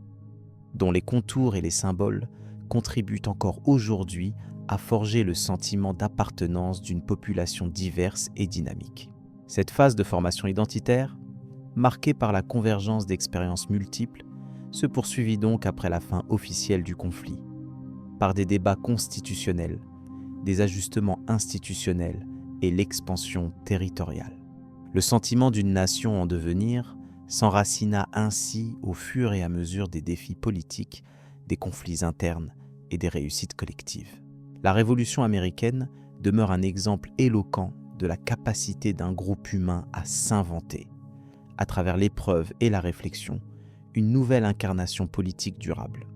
dont les contours et les symboles contribuent encore aujourd'hui à forger le sentiment d'appartenance d'une population diverse et dynamique. Cette phase de formation identitaire, marquée par la convergence d'expériences multiples, se poursuivit donc après la fin officielle du conflit, par des débats constitutionnels, des ajustements institutionnels et l'expansion territoriale. Le sentiment d'une nation en devenir s'enracina ainsi au fur et à mesure des défis politiques, des conflits internes et des réussites collectives. La Révolution américaine demeure un exemple éloquent de la capacité d'un groupe humain à s'inventer, à travers l'épreuve et la réflexion, une nouvelle incarnation politique durable.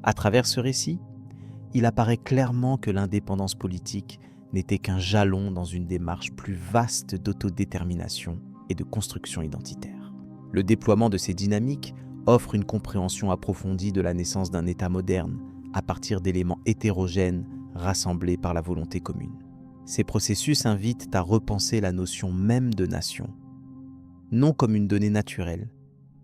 À travers ce récit, il apparaît clairement que l'indépendance politique n'était qu'un jalon dans une démarche plus vaste d'autodétermination et de construction identitaire. Le déploiement de ces dynamiques offre une compréhension approfondie de la naissance d'un État moderne à partir d'éléments hétérogènes rassemblés par la volonté commune. Ces processus invitent à repenser la notion même de nation, non comme une donnée naturelle,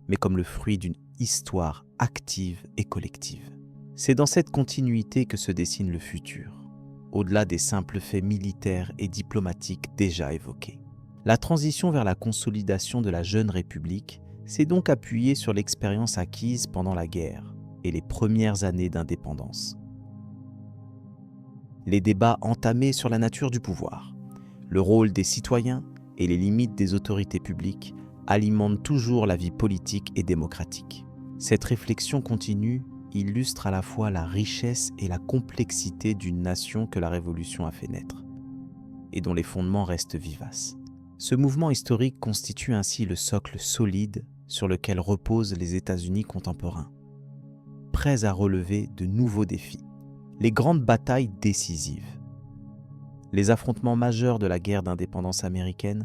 mais comme le fruit d'une histoire active et collective. C'est dans cette continuité que se dessine le futur, au-delà des simples faits militaires et diplomatiques déjà évoqués. La transition vers la consolidation de la jeune République s'est donc appuyée sur l'expérience acquise pendant la guerre et les premières années d'indépendance. Les débats entamés sur la nature du pouvoir, le rôle des citoyens et les limites des autorités publiques alimentent toujours la vie politique et démocratique. Cette réflexion continue illustre à la fois la richesse et la complexité d'une nation que la Révolution a fait naître, et dont les fondements restent vivaces. Ce mouvement historique constitue ainsi le socle solide sur lequel reposent les États-Unis contemporains, prêts à relever de nouveaux défis. Les grandes batailles décisives. Les affrontements majeurs de la guerre d'indépendance américaine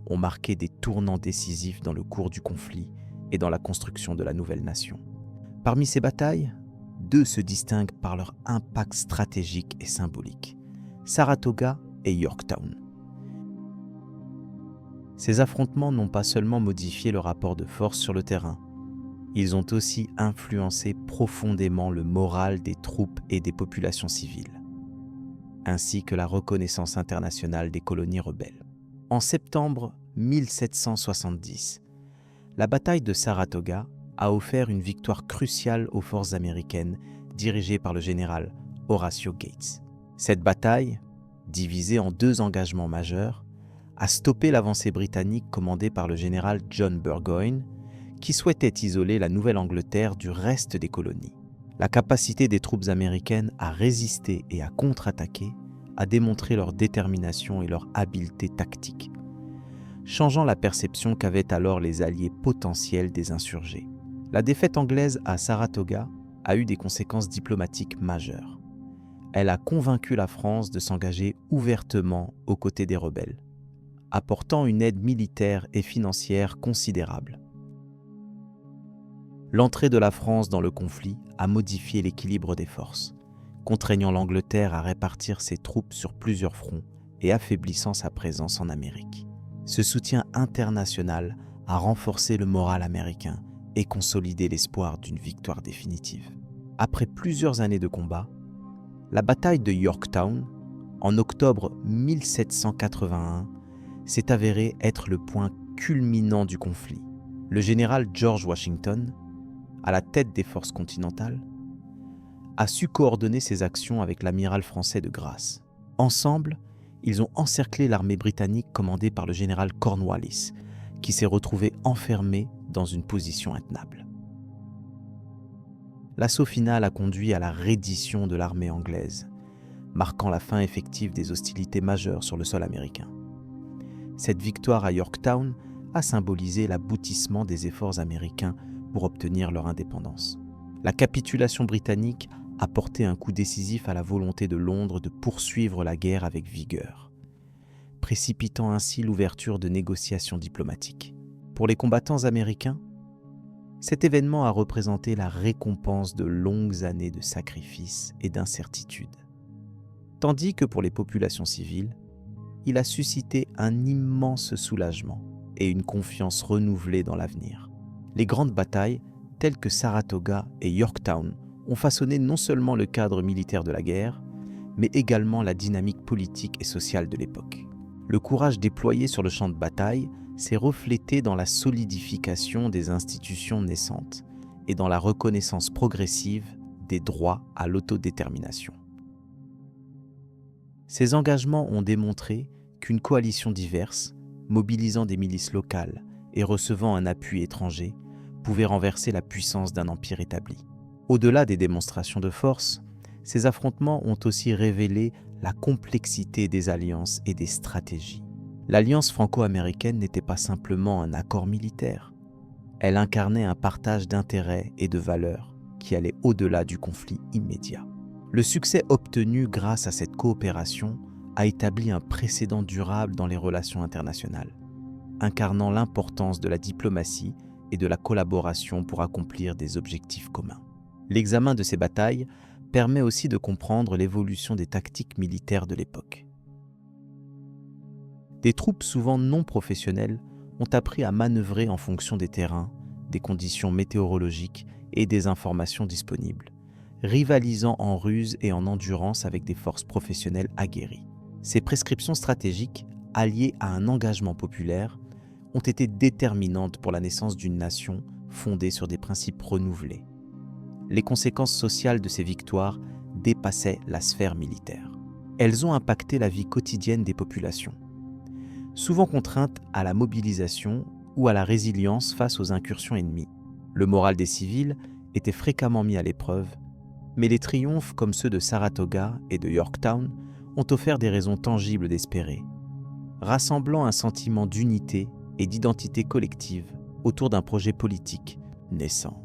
ont marqué des tournants décisifs dans le cours du conflit et dans la construction de la nouvelle nation. Parmi ces batailles, deux se distinguent par leur impact stratégique et symbolique, Saratoga et Yorktown. Ces affrontements n'ont pas seulement modifié le rapport de force sur le terrain, ils ont aussi influencé profondément le moral des troupes et des populations civiles, ainsi que la reconnaissance internationale des colonies rebelles. En septembre 1770, la bataille de Saratoga a offert une victoire cruciale aux forces américaines dirigées par le général Horatio Gates. Cette bataille, divisée en deux engagements majeurs, a stoppé l'avancée britannique commandée par le général John Burgoyne, qui souhaitait isoler la Nouvelle-Angleterre du reste des colonies. La capacité des troupes américaines à résister et à contre-attaquer a démontré leur détermination et leur habileté tactique, changeant la perception qu'avaient alors les alliés potentiels des insurgés. La défaite anglaise à Saratoga a eu des conséquences diplomatiques majeures. Elle a convaincu la France de s'engager ouvertement aux côtés des rebelles, apportant une aide militaire et financière considérable. L'entrée de la France dans le conflit a modifié l'équilibre des forces, contraignant l'Angleterre à répartir ses troupes sur plusieurs fronts et affaiblissant sa présence en Amérique. Ce soutien international a renforcé le moral américain et consolidé l'espoir d'une victoire définitive. Après plusieurs années de combat, la bataille de Yorktown, en octobre 1781, s'est avérée être le point culminant du conflit. Le général George Washington, à la tête des forces continentales, a su coordonner ses actions avec l'amiral français de Grasse. Ensemble, ils ont encerclé l'armée britannique commandée par le général Cornwallis, qui s'est retrouvé enfermé dans une position intenable. L'assaut final a conduit à la reddition de l'armée anglaise, marquant la fin effective des hostilités majeures sur le sol américain. Cette victoire à Yorktown a symbolisé l'aboutissement des efforts américains pour obtenir leur indépendance. La capitulation britannique a porté un coup décisif à la volonté de Londres de poursuivre la guerre avec vigueur, précipitant ainsi l'ouverture de négociations diplomatiques. Pour les combattants américains, cet événement a représenté la récompense de longues années de sacrifices et d'incertitudes. Tandis que pour les populations civiles, il a suscité un immense soulagement et une confiance renouvelée dans l'avenir. Les grandes batailles, telles que Saratoga et Yorktown, ont façonné non seulement le cadre militaire de la guerre, mais également la dynamique politique et sociale de l'époque. Le courage déployé sur le champ de bataille s'est reflété dans la solidification des institutions naissantes et dans la reconnaissance progressive des droits à l'autodétermination. Ces engagements ont démontré qu'une coalition diverse, mobilisant des milices locales et recevant un appui étranger, pouvait renverser la puissance d'un empire établi. Au-delà des démonstrations de force, ces affrontements ont aussi révélé la complexité des alliances et des stratégies. L'alliance franco-américaine n'était pas simplement un accord militaire. Elle incarnait un partage d'intérêts et de valeurs qui allait au-delà du conflit immédiat. Le succès obtenu grâce à cette coopération a établi un précédent durable dans les relations internationales, incarnant l'importance de la diplomatie et de la collaboration pour accomplir des objectifs communs. L'examen de ces batailles permet aussi de comprendre l'évolution des tactiques militaires de l'époque. Des troupes souvent non professionnelles ont appris à manœuvrer en fonction des terrains, des conditions météorologiques et des informations disponibles, rivalisant en ruse et en endurance avec des forces professionnelles aguerries. Ces prescriptions stratégiques, alliées à un engagement populaire, ont été déterminantes pour la naissance d'une nation fondée sur des principes renouvelés. Les conséquences sociales de ces victoires dépassaient la sphère militaire. Elles ont impacté la vie quotidienne des populations, souvent contraintes à la mobilisation ou à la résilience face aux incursions ennemies. Le moral des civils était fréquemment mis à l'épreuve, mais les triomphes comme ceux de Saratoga et de Yorktown ont offert des raisons tangibles d'espérer, rassemblant un sentiment d'unité et d'identité collective autour d'un projet politique naissant.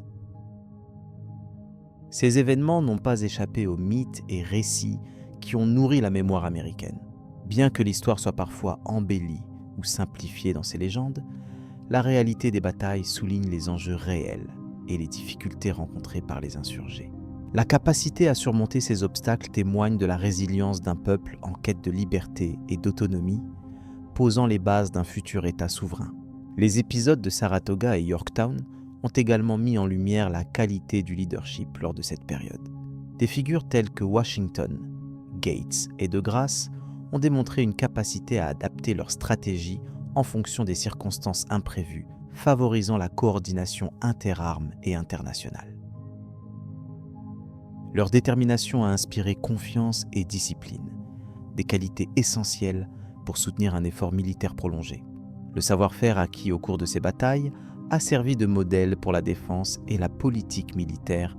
Ces événements n'ont pas échappé aux mythes et récits qui ont nourri la mémoire américaine. Bien que l'histoire soit parfois embellie ou simplifiée dans ses légendes, la réalité des batailles souligne les enjeux réels et les difficultés rencontrées par les insurgés. La capacité à surmonter ces obstacles témoigne de la résilience d'un peuple en quête de liberté et d'autonomie, posant les bases d'un futur État souverain. Les épisodes de Saratoga et Yorktown ont également mis en lumière la qualité du leadership lors de cette période. Des figures telles que Washington, Gates et De Grasse ont démontré une capacité à adapter leur stratégie en fonction des circonstances imprévues, favorisant la coordination interarmes et internationale. Leur détermination a inspiré confiance et discipline, des qualités essentielles pour soutenir un effort militaire prolongé. Le savoir-faire acquis au cours de ces batailles a servi de modèle pour la défense et la politique militaire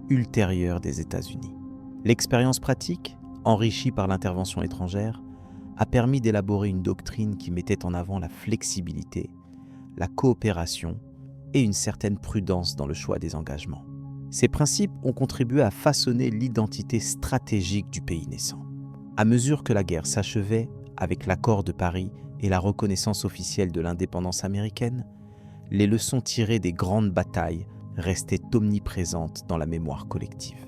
ultérieure des États-Unis. L'expérience pratique, enrichie par l'intervention étrangère, a permis d'élaborer une doctrine qui mettait en avant la flexibilité, la coopération et une certaine prudence dans le choix des engagements. Ces principes ont contribué à façonner l'identité stratégique du pays naissant. À mesure que la guerre s'achevait avec l'accord de Paris et la reconnaissance officielle de l'indépendance américaine, les leçons tirées des grandes batailles restaient omniprésentes dans la mémoire collective.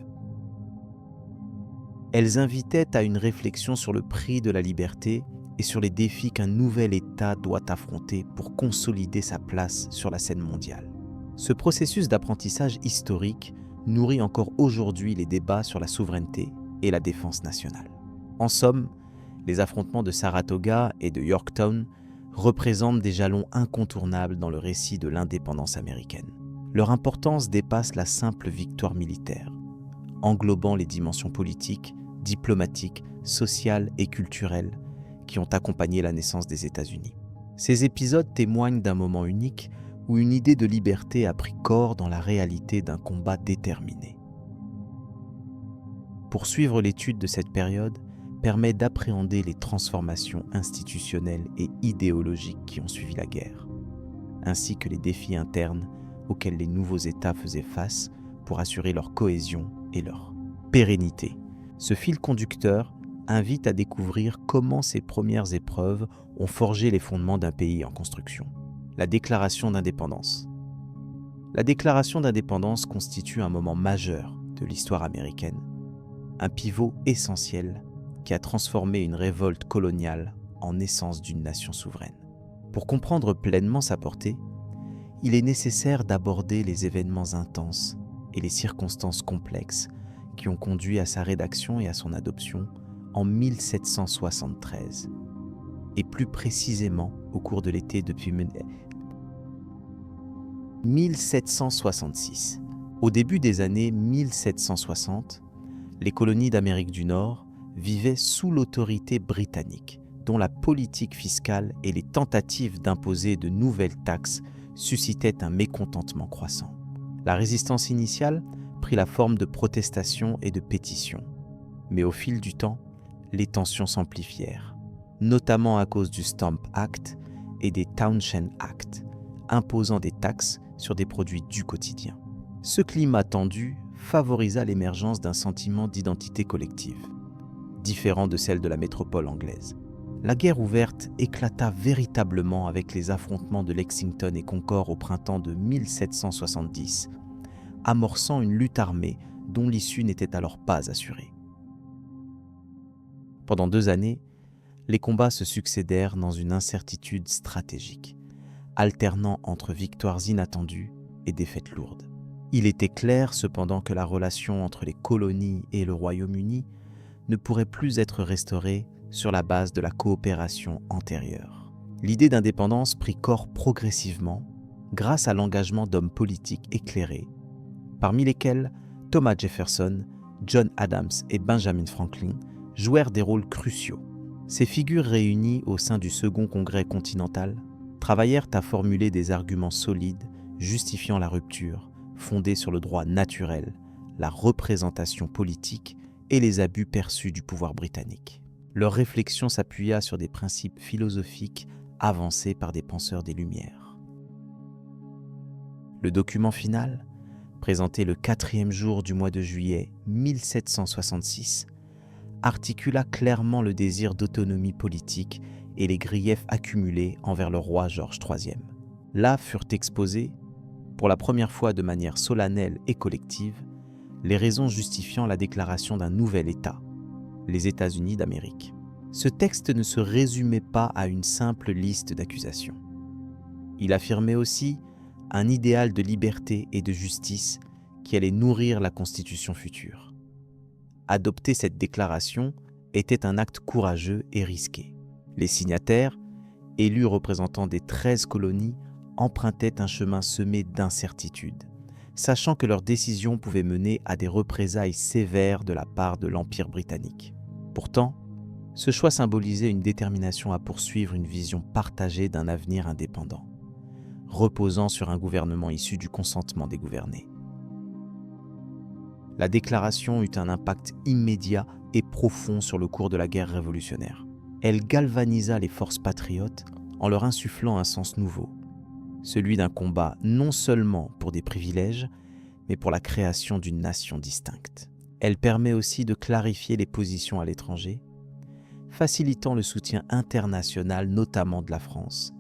Elles invitaient à une réflexion sur le prix de la liberté et sur les défis qu'un nouvel État doit affronter pour consolider sa place sur la scène mondiale. Ce processus d'apprentissage historique nourrit encore aujourd'hui les débats sur la souveraineté et la défense nationale. En somme, les affrontements de Saratoga et de Yorktown représentent des jalons incontournables dans le récit de l'indépendance américaine. Leur importance dépasse la simple victoire militaire, englobant les dimensions politiques, diplomatiques, sociales et culturelles qui ont accompagné la naissance des États-Unis. Ces épisodes témoignent d'un moment unique où une idée de liberté a pris corps dans la réalité d'un combat déterminé. Poursuivre l'étude de cette période permet d'appréhender les transformations institutionnelles et idéologiques qui ont suivi la guerre, ainsi que les défis internes auxquels les nouveaux États faisaient face pour assurer leur cohésion et leur pérennité. Ce fil conducteur invite à découvrir comment ces premières épreuves ont forgé les fondements d'un pays en construction. La déclaration d'indépendance. La déclaration d'indépendance constitue un moment majeur de l'histoire américaine, un pivot essentiel qui a transformé une révolte coloniale en naissance d'une nation souveraine. Pour comprendre pleinement sa portée, il est nécessaire d'aborder les événements intenses et les circonstances complexes qui ont conduit à sa rédaction et à son adoption en 1773, et plus précisément au cours de l'été depuis 1766. Au début des années 1760, les colonies d'Amérique du Nord vivaient sous l'autorité britannique, dont la politique fiscale et les tentatives d'imposer de nouvelles taxes suscitaient un mécontentement croissant. La résistance initiale prit la forme de protestations et de pétitions, mais au fil du temps, les tensions s'amplifièrent, notamment à cause du Stamp Act et des Townshend Act, imposant des taxes sur des produits du quotidien. Ce climat tendu favorisa l'émergence d'un sentiment d'identité collective, différent de celle de la métropole anglaise. La guerre ouverte éclata véritablement avec les affrontements de Lexington et Concord au printemps de 1770, amorçant une lutte armée dont l'issue n'était alors pas assurée. Pendant 2 années, les combats se succédèrent dans une incertitude stratégique, alternant entre victoires inattendues et défaites lourdes. Il était clair cependant que la relation entre les colonies et le Royaume-Uni ne pourrait plus être restaurée sur la base de la coopération antérieure. L'idée d'indépendance prit corps progressivement grâce à l'engagement d'hommes politiques éclairés, parmi lesquels Thomas Jefferson, John Adams et Benjamin Franklin jouèrent des rôles cruciaux. Ces figures réunies au sein du Second Congrès continental travaillèrent à formuler des arguments solides justifiant la rupture, fondée sur le droit naturel, la représentation politique et les abus perçus du pouvoir britannique. Leur réflexion s'appuya sur des principes philosophiques avancés par des penseurs des Lumières. Le document final, présenté le 4e jour du mois de juillet 1766, articula clairement le désir d'autonomie politique et les griefs accumulés envers le roi George III. Là furent exposés, pour la première fois de manière solennelle et collective, les raisons justifiant la déclaration d'un nouvel État, les États-Unis d'Amérique. Ce texte ne se résumait pas à une simple liste d'accusations. Il affirmait aussi un idéal de liberté et de justice qui allait nourrir la Constitution future. Adopter cette déclaration était un acte courageux et risqué. Les signataires, élus représentants des 13 colonies, empruntaient un chemin semé d'incertitudes, sachant que leur décision pouvait mener à des représailles sévères de la part de l'Empire britannique. Pourtant, ce choix symbolisait une détermination à poursuivre une vision partagée d'un avenir indépendant, reposant sur un gouvernement issu du consentement des gouvernés. La déclaration eut un impact immédiat et profond sur le cours de la guerre révolutionnaire. Elle galvanisa les forces patriotes en leur insufflant un sens nouveau, celui d'un combat non seulement pour des privilèges, mais pour la création d'une nation distincte. Elle permet aussi de clarifier les positions à l'étranger, facilitant le soutien international, notamment de la France,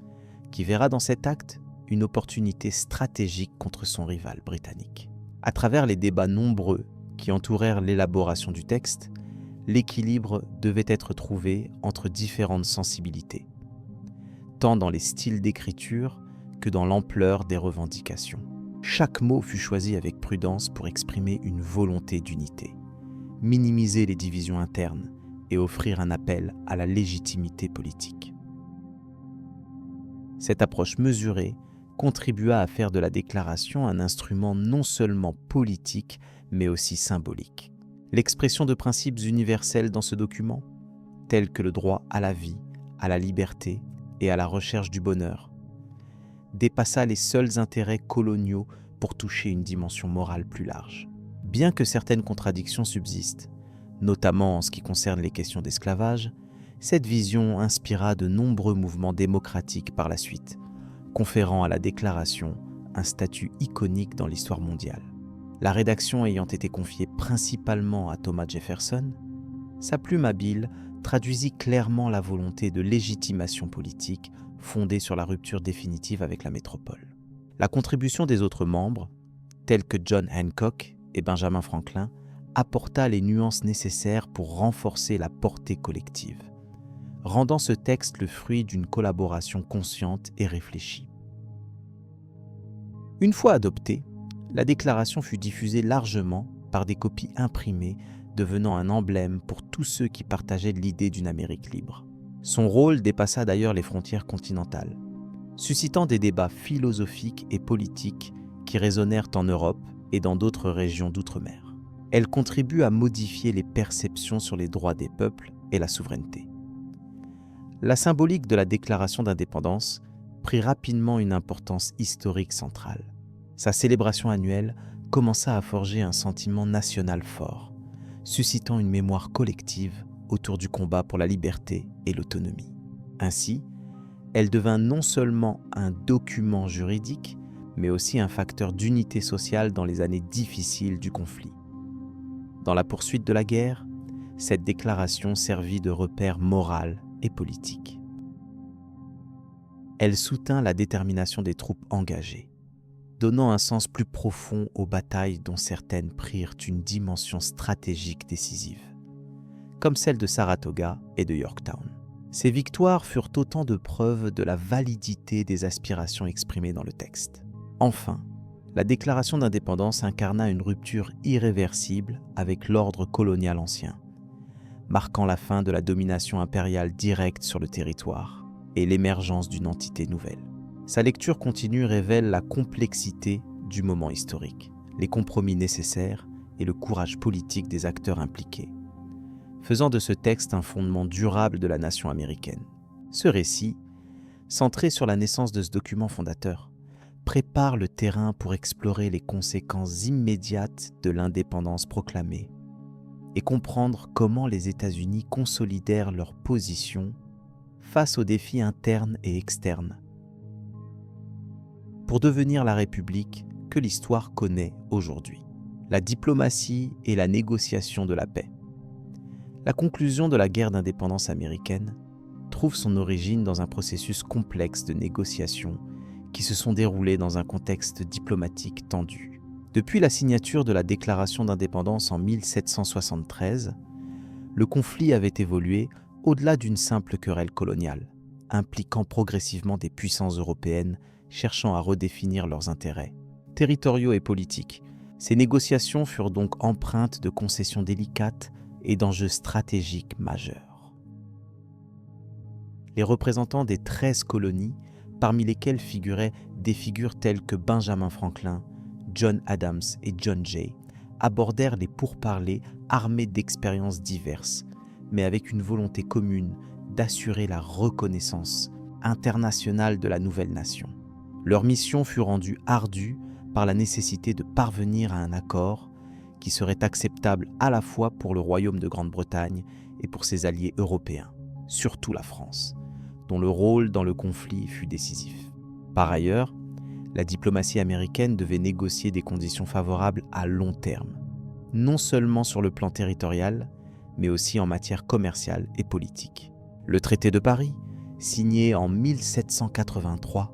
qui verra dans cet acte une opportunité stratégique contre son rival britannique. À travers les débats nombreux qui entourèrent l'élaboration du texte, l'équilibre devait être trouvé entre différentes sensibilités, tant dans les styles d'écriture que dans l'ampleur des revendications. Chaque mot fut choisi avec prudence pour exprimer une volonté d'unité, minimiser les divisions internes et offrir un appel à la légitimité politique. Cette approche mesurée contribua à faire de la déclaration un instrument non seulement politique, mais aussi symbolique. L'expression de principes universels dans ce document, tels que le droit à la vie, à la liberté et à la recherche du bonheur, dépassa les seuls intérêts coloniaux pour toucher une dimension morale plus large. Bien que certaines contradictions subsistent, Notamment en ce qui concerne les questions d'esclavage, cette vision inspira de nombreux mouvements démocratiques par la suite, conférant à la Déclaration un statut iconique dans l'histoire mondiale. La rédaction ayant été confiée principalement à Thomas Jefferson, sa plume habile traduisit clairement la volonté de légitimation politique fondée sur la rupture définitive avec la métropole. La contribution des autres membres, tels que John Hancock et Benjamin Franklin, apporta les nuances nécessaires pour renforcer la portée collective, rendant ce texte le fruit d'une collaboration consciente et réfléchie. Une fois adoptée, la déclaration fut diffusée largement par des copies imprimées, devenant un emblème pour tous ceux qui partageaient l'idée d'une Amérique libre. Son rôle dépassa d'ailleurs les frontières continentales, suscitant des débats philosophiques et politiques qui résonnèrent en Europe et dans d'autres régions d'outre-mer. Elle contribue à modifier les perceptions sur les droits des peuples et la souveraineté. La symbolique de la déclaration d'indépendance prit rapidement une importance historique centrale. Sa célébration annuelle commença à forger un sentiment national fort, suscitant une mémoire collective autour du combat pour la liberté et l'autonomie. Ainsi, elle devint non seulement un document juridique, mais aussi un facteur d'unité sociale dans les années difficiles du conflit. Dans la poursuite de la guerre, cette déclaration servit de repère moral et politique. Elle soutint la détermination des troupes engagées, donnant un sens plus profond aux batailles dont certaines prirent une dimension stratégique décisive, comme celle de Saratoga et de Yorktown. Ces victoires furent autant de preuves de la validité des aspirations exprimées dans le texte. Enfin, la déclaration d'indépendance incarna une rupture irréversible avec l'ordre colonial ancien, marquant la fin de la domination impériale directe sur le territoire et l'émergence d'une entité nouvelle. Sa lecture continue révèle la complexité du moment historique, les compromis nécessaires et le courage politique des acteurs impliqués, faisant de ce texte un fondement durable de la nation américaine. Ce récit, centré sur la naissance de ce document fondateur, prépare le terrain pour explorer les conséquences immédiates de l'indépendance proclamée et comprendre comment les États-Unis consolidèrent leur position face aux défis internes et externes, pour devenir la République que l'histoire connaît aujourd'hui. La diplomatie et la négociation de la paix. La conclusion de la guerre d'indépendance américaine trouve son origine dans un processus complexe de négociation qui se sont déroulés dans un contexte diplomatique tendu. Depuis la signature de la Déclaration d'indépendance en 1773, le conflit avait évolué au-delà d'une simple querelle coloniale, impliquant progressivement des puissances européennes cherchant à redéfinir leurs intérêts, territoriaux et politiques. Ces négociations furent donc empreintes de concessions délicates et d'enjeux stratégiques majeurs. Les représentants des 13 colonies, parmi lesquelles figuraient des figures telles que Benjamin Franklin, John Adams et John Jay, abordèrent les pourparlers armés d'expériences diverses, mais avec une volonté commune d'assurer la reconnaissance internationale de la nouvelle nation. Leur mission fut rendue ardue par la nécessité de parvenir à un accord qui serait acceptable à la fois pour le Royaume de Grande-Bretagne et pour ses alliés européens, surtout la France, dont le rôle dans le conflit fut décisif. Par ailleurs, la diplomatie américaine devait négocier des conditions favorables à long terme, non seulement sur le plan territorial, mais aussi en matière commerciale et politique. Le traité de Paris, signé en 1783,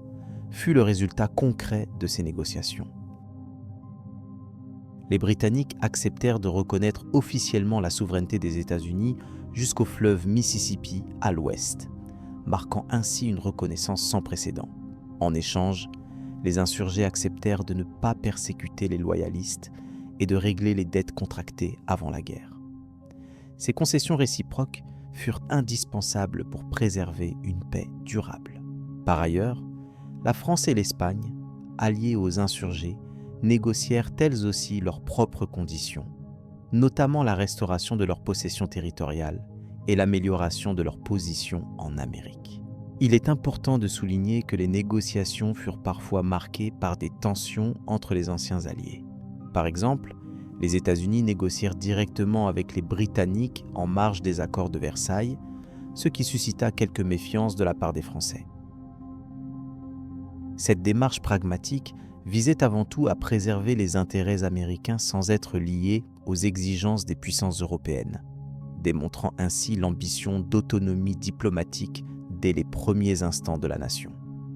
fut le résultat concret de ces négociations. Les Britanniques acceptèrent de reconnaître officiellement la souveraineté des États-Unis jusqu'au fleuve Mississippi à l'ouest, marquant ainsi une reconnaissance sans précédent. En échange, les insurgés acceptèrent de ne pas persécuter les loyalistes et de régler les dettes contractées avant la guerre. Ces concessions réciproques furent indispensables pour préserver une paix durable. Par ailleurs, la France et l'Espagne, alliées aux insurgés, négocièrent elles aussi leurs propres conditions, notamment la restauration de leurs possessions territoriales et l'amélioration de leur position en Amérique. Il est important de souligner que les négociations furent parfois marquées par des tensions entre les anciens alliés. Par exemple, Les États-Unis négocièrent directement avec les Britanniques en marge des accords de Versailles, ce qui suscita quelques méfiances de la part des Français. Cette démarche pragmatique visait avant tout à préserver les intérêts américains sans être liée aux exigences des puissances européennes, démontrant ainsi l'ambition d'autonomie diplomatique dès les premiers instants de la nation.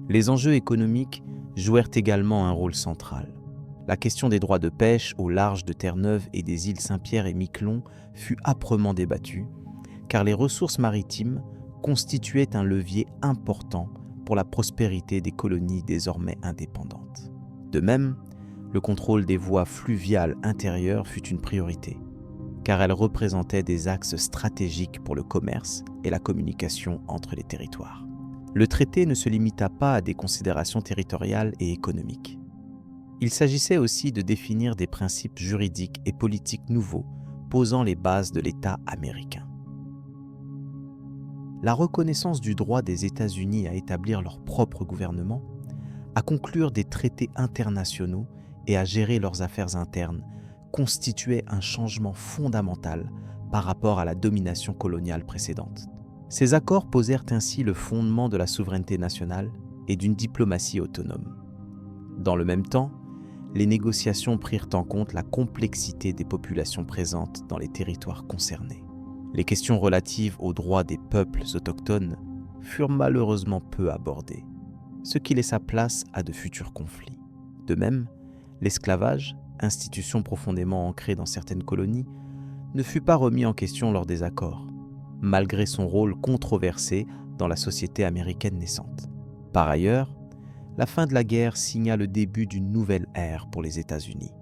Les enjeux économiques jouèrent également un rôle central. La question des droits de pêche au large de Terre-Neuve et des îles Saint-Pierre et Miquelon fut âprement débattue, car les ressources maritimes constituaient un levier important pour la prospérité des colonies désormais indépendantes. De même, le contrôle des voies fluviales intérieures fut une priorité, car elles représentaient des axes stratégiques pour le commerce et la communication entre les territoires. Le traité ne se limita pas à des considérations territoriales et économiques. Il s'agissait aussi de définir des principes juridiques et politiques nouveaux, posant les bases de l'État américain. La reconnaissance du droit des États-Unis à établir leur propre gouvernement, à conclure des traités internationaux et à gérer leurs affaires internes constituait un changement fondamental par rapport à la domination coloniale précédente. Ces accords posèrent ainsi le fondement de la souveraineté nationale et d'une diplomatie autonome. Dans le même temps, les négociations prirent en compte la complexité des populations présentes dans les territoires concernés. Les questions relatives aux droits des peuples autochtones furent malheureusement peu abordées, ce qui laissa place à de futurs conflits. De même, l'esclavage, institution profondément ancrée dans certaines colonies, ne fut pas remis en question lors des accords, malgré son rôle controversé dans la société américaine naissante. Par ailleurs, la fin de la guerre signa le début d'une nouvelle ère pour les États-Unis,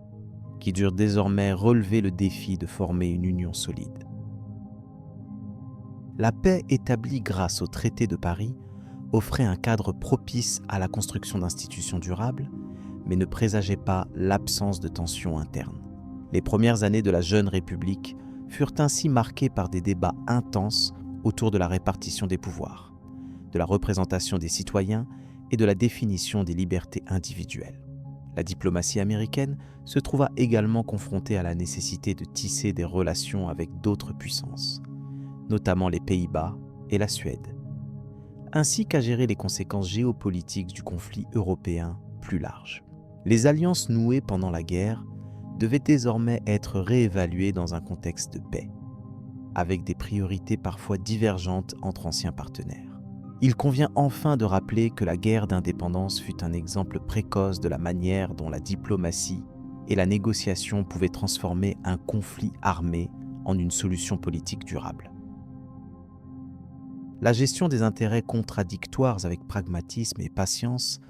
qui durent désormais relever le défi de former une union solide. La paix établie grâce au traité de Paris offrait un cadre propice à la construction d'institutions durables, mais ne présageait pas l'absence de tensions internes. Les premières années de la jeune République furent ainsi marquées par des débats intenses autour de la répartition des pouvoirs, de la représentation des citoyens et de la définition des libertés individuelles. La diplomatie américaine se trouva également confrontée à la nécessité de tisser des relations avec d'autres puissances, notamment les Pays-Bas et la Suède, ainsi qu'à gérer les conséquences géopolitiques du conflit européen plus large. Les alliances nouées pendant la guerre devaient désormais être réévaluées dans un contexte de paix, avec des priorités parfois divergentes entre anciens partenaires. Il convient enfin de rappeler que la guerre d'indépendance fut un exemple précoce de la manière dont la diplomatie et la négociation pouvaient transformer un conflit armé en une solution politique durable. La gestion des intérêts contradictoires avec pragmatisme et patience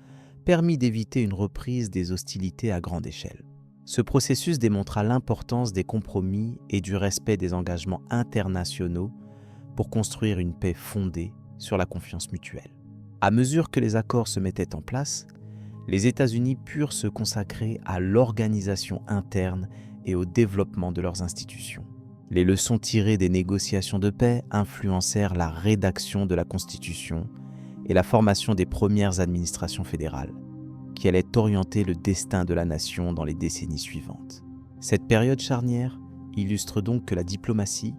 permit d'éviter une reprise des hostilités à grande échelle. Ce processus démontra l'importance des compromis et du respect des engagements internationaux pour construire une paix fondée sur la confiance mutuelle. À mesure que les accords se mettaient en place, les États-Unis purent se consacrer à l'organisation interne et au développement de leurs institutions. Les leçons tirées des négociations de paix influencèrent la rédaction de la Constitution et la formation des premières administrations fédérales, qui allaient orienter le destin de la nation dans les décennies suivantes. Cette période charnière illustre donc que la diplomatie,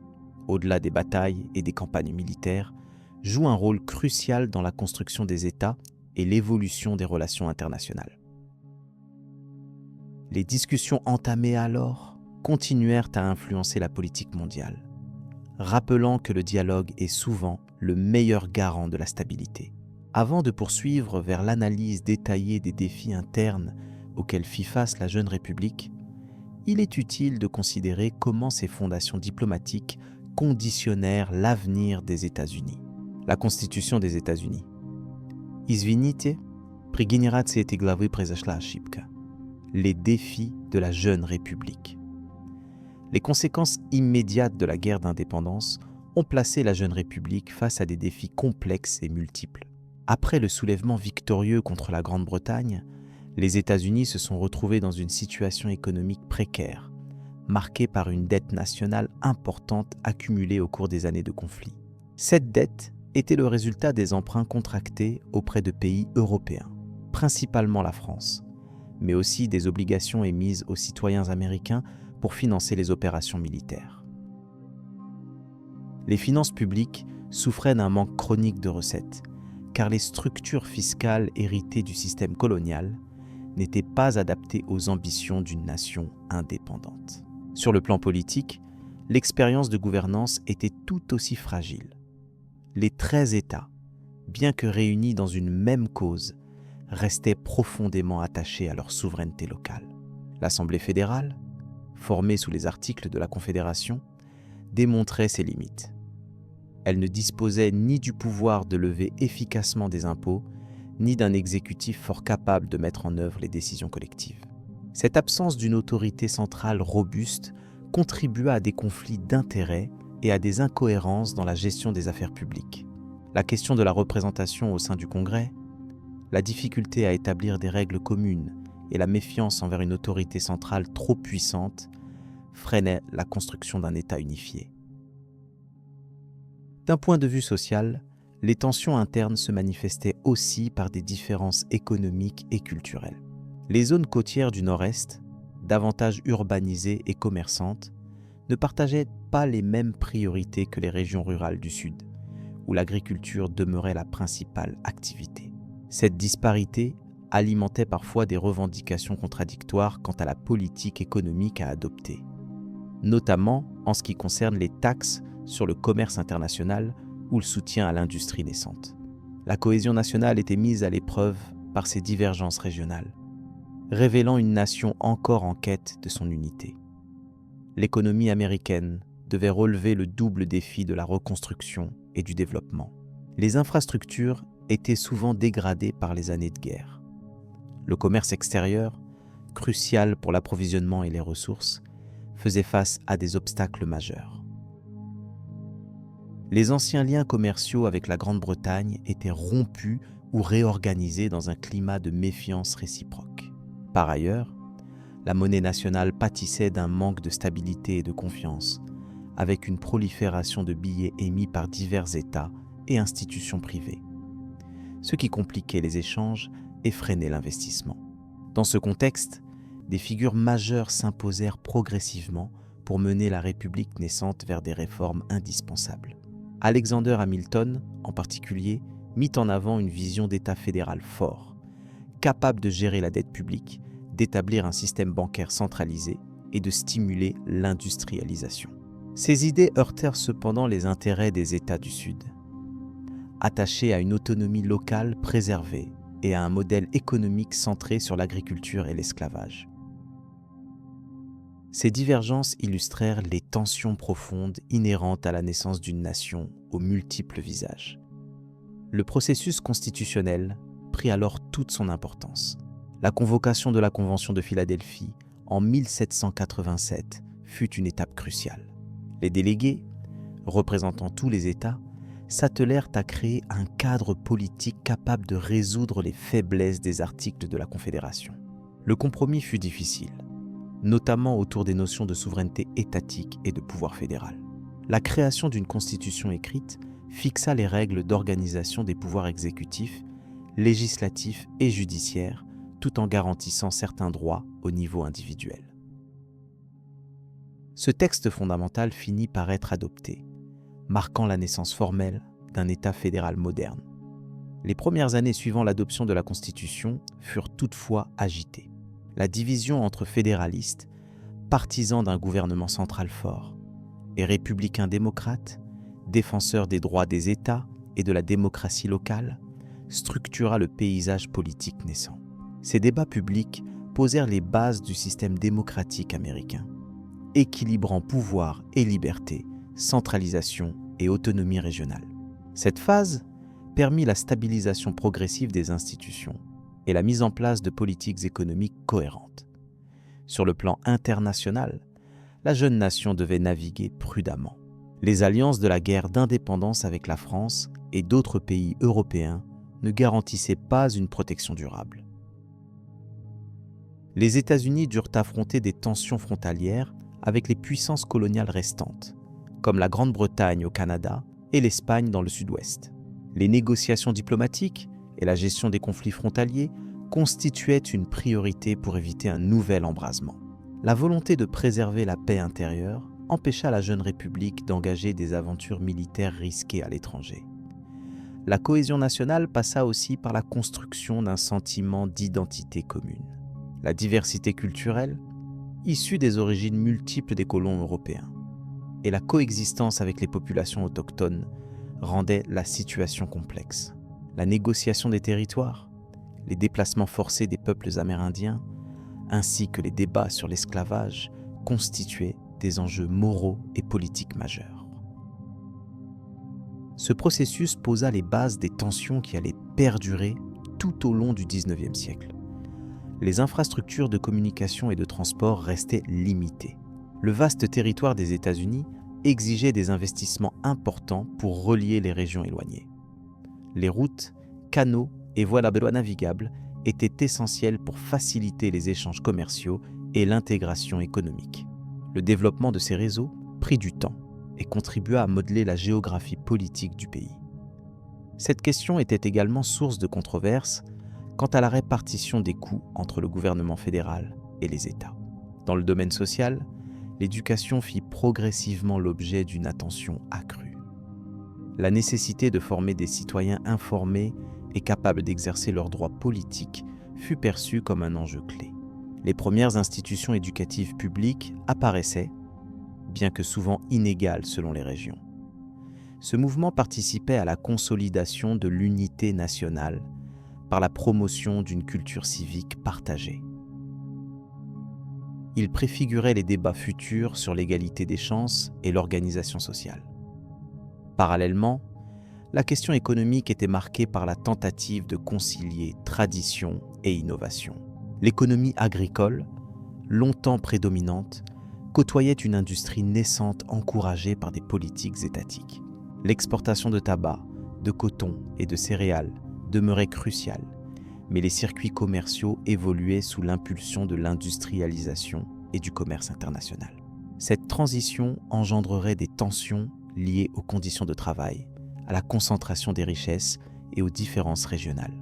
au-delà des batailles et des campagnes militaires, joue un rôle crucial dans la construction des États et l'évolution des relations internationales. Les discussions entamées alors continuèrent à influencer la politique mondiale, rappelant que le dialogue est souvent le meilleur garant de la stabilité. Avant de poursuivre vers l'analyse détaillée des défis internes auxquels fit face la jeune République, il est utile de considérer comment ces fondations diplomatiques conditionnèrent l'avenir des États-Unis. La Constitution des États-Unis. Izvinite, pri generacji tej glavy произошла ошибка. Les défis de la jeune République. Les conséquences immédiates de la guerre d'indépendance ont placé la jeune République face à des défis complexes et multiples. Après le soulèvement victorieux contre la Grande-Bretagne, les États-Unis se sont retrouvés dans une situation économique précaire, marquée par une dette nationale importante accumulée au cours des années de conflit. Cette dette était le résultat des emprunts contractés auprès de pays européens, principalement la France, mais aussi des obligations émises aux citoyens américains pour financer les opérations militaires. Les finances publiques souffraient d'un manque chronique de recettes, car les structures fiscales héritées du système colonial n'étaient pas adaptées aux ambitions d'une nation indépendante. Sur le plan politique, l'expérience de gouvernance était tout aussi fragile. Les 13 États, bien que réunis dans une même cause, restaient profondément attachés à leur souveraineté locale. L'Assemblée fédérale, formée sous les articles de la Confédération, démontrait ses limites. Elle ne disposait ni du pouvoir de lever efficacement des impôts, ni d'un exécutif fort capable de mettre en œuvre les décisions collectives. Cette absence d'une autorité centrale robuste contribua à des conflits d'intérêts et à des incohérences dans la gestion des affaires publiques. La question de la représentation au sein du Congrès, la difficulté à établir des règles communes et la méfiance envers une autorité centrale trop puissante freinaient la construction d'un État unifié. D'un point de vue social, les tensions internes se manifestaient aussi par des différences économiques et culturelles. Les zones côtières du Nord-Est, davantage urbanisées et commerçantes, ne partageaient pas les mêmes priorités que les régions rurales du Sud, où l'agriculture demeurait la principale activité. Cette disparité alimentait parfois des revendications contradictoires quant à la politique économique à adopter, notamment en ce qui concerne les taxes sur le commerce international ou le soutien à l'industrie naissante. La cohésion nationale était mise à l'épreuve par ces divergences régionales, révélant une nation encore en quête de son unité. L'économie américaine devait relever le double défi de la reconstruction et du développement. Les infrastructures étaient souvent dégradées par les années de guerre. Le commerce extérieur, crucial pour l'approvisionnement et les ressources, faisait face à des obstacles majeurs. Les anciens liens commerciaux avec la Grande-Bretagne étaient rompus ou réorganisés dans un climat de méfiance réciproque. Par ailleurs, la monnaie nationale pâtissait d'un manque de stabilité et de confiance, avec une prolifération de billets émis par divers États et institutions privées, ce qui compliquait les échanges et freinait l'investissement. Dans ce contexte, des figures majeures s'imposèrent progressivement pour mener la République naissante vers des réformes indispensables. Alexander Hamilton, en particulier, mit en avant une vision d'État fédéral fort, capable de gérer la dette publique, d'établir un système bancaire centralisé et de stimuler l'industrialisation. Ces idées heurtèrent cependant les intérêts des États du Sud, attachés à une autonomie locale préservée et à un modèle économique centré sur l'agriculture et l'esclavage. Ces divergences illustrèrent les tensions profondes inhérentes à la naissance d'une nation aux multiples visages. Le processus constitutionnel prit alors toute son importance. La convocation de la Convention de Philadelphie en 1787 fut une étape cruciale. Les délégués, représentant tous les États, s'attelèrent à créer un cadre politique capable de résoudre les faiblesses des articles de la Confédération. Le compromis fut difficile, notamment autour des notions de souveraineté étatique et de pouvoir fédéral. La création d'une constitution écrite fixa les règles d'organisation des pouvoirs exécutifs, législatifs et judiciaires, tout en garantissant certains droits au niveau individuel. Ce texte fondamental finit par être adopté, marquant la naissance formelle d'un État fédéral moderne. Les premières années suivant l'adoption de la Constitution furent toutefois agitées. La division entre fédéralistes, partisans d'un gouvernement central fort, et républicains démocrates, défenseurs des droits des États et de la démocratie locale, structura le paysage politique naissant. Ces débats publics posèrent les bases du système démocratique américain, équilibrant pouvoir et liberté, centralisation et autonomie régionale. Cette phase permit la stabilisation progressive des institutions et la mise en place de politiques économiques cohérentes. Sur le plan international, la jeune nation devait naviguer prudemment. Les alliances de la guerre d'indépendance avec la France et d'autres pays européens ne garantissaient pas une protection durable. Les États-Unis durent affronter des tensions frontalières avec les puissances coloniales restantes, comme la Grande-Bretagne au Canada et l'Espagne dans le sud-ouest. Les négociations diplomatiques et la gestion des conflits frontaliers constituaient une priorité pour éviter un nouvel embrasement. La volonté de préserver la paix intérieure empêcha la jeune République d'engager des aventures militaires risquées à l'étranger. La cohésion nationale passa aussi par la construction d'un sentiment d'identité commune. La diversité culturelle, issue des origines multiples des colons européens, et la coexistence avec les populations autochtones rendaient la situation complexe. La négociation des territoires, les déplacements forcés des peuples amérindiens, ainsi que les débats sur l'esclavage constituaient des enjeux moraux et politiques majeurs. Ce processus posa les bases des tensions qui allaient perdurer tout au long du XIXe siècle. Les infrastructures de communication et de transport restaient limitées. Le vaste territoire des États-Unis exigeait des investissements importants pour relier les régions éloignées. Les routes, canaux et voies navigables étaient essentielles pour faciliter les échanges commerciaux et l'intégration économique. Le développement de ces réseaux prit du temps et contribua à modeler la géographie politique du pays. Cette question était également source de controverses quant à la répartition des coûts entre le gouvernement fédéral et les États. Dans le domaine social, l'éducation fit progressivement l'objet d'une attention accrue. La nécessité de former des citoyens informés et capables d'exercer leurs droits politiques fut perçue comme un enjeu clé. Les premières institutions éducatives publiques apparaissaient, bien que souvent inégales selon les régions. Ce mouvement participait à la consolidation de l'unité nationale par la promotion d'une culture civique partagée. Il préfigurait les débats futurs sur l'égalité des chances et l'organisation sociale. Parallèlement, la question économique était marquée par la tentative de concilier tradition et innovation. L'économie agricole, longtemps prédominante, côtoyait une industrie naissante encouragée par des politiques étatiques. L'exportation de tabac, de coton et de céréales demeurait cruciale, mais les circuits commerciaux évoluaient sous l'impulsion de l'industrialisation et du commerce international. Cette transition engendrerait des tensions liées aux conditions de travail, à la concentration des richesses et aux différences régionales.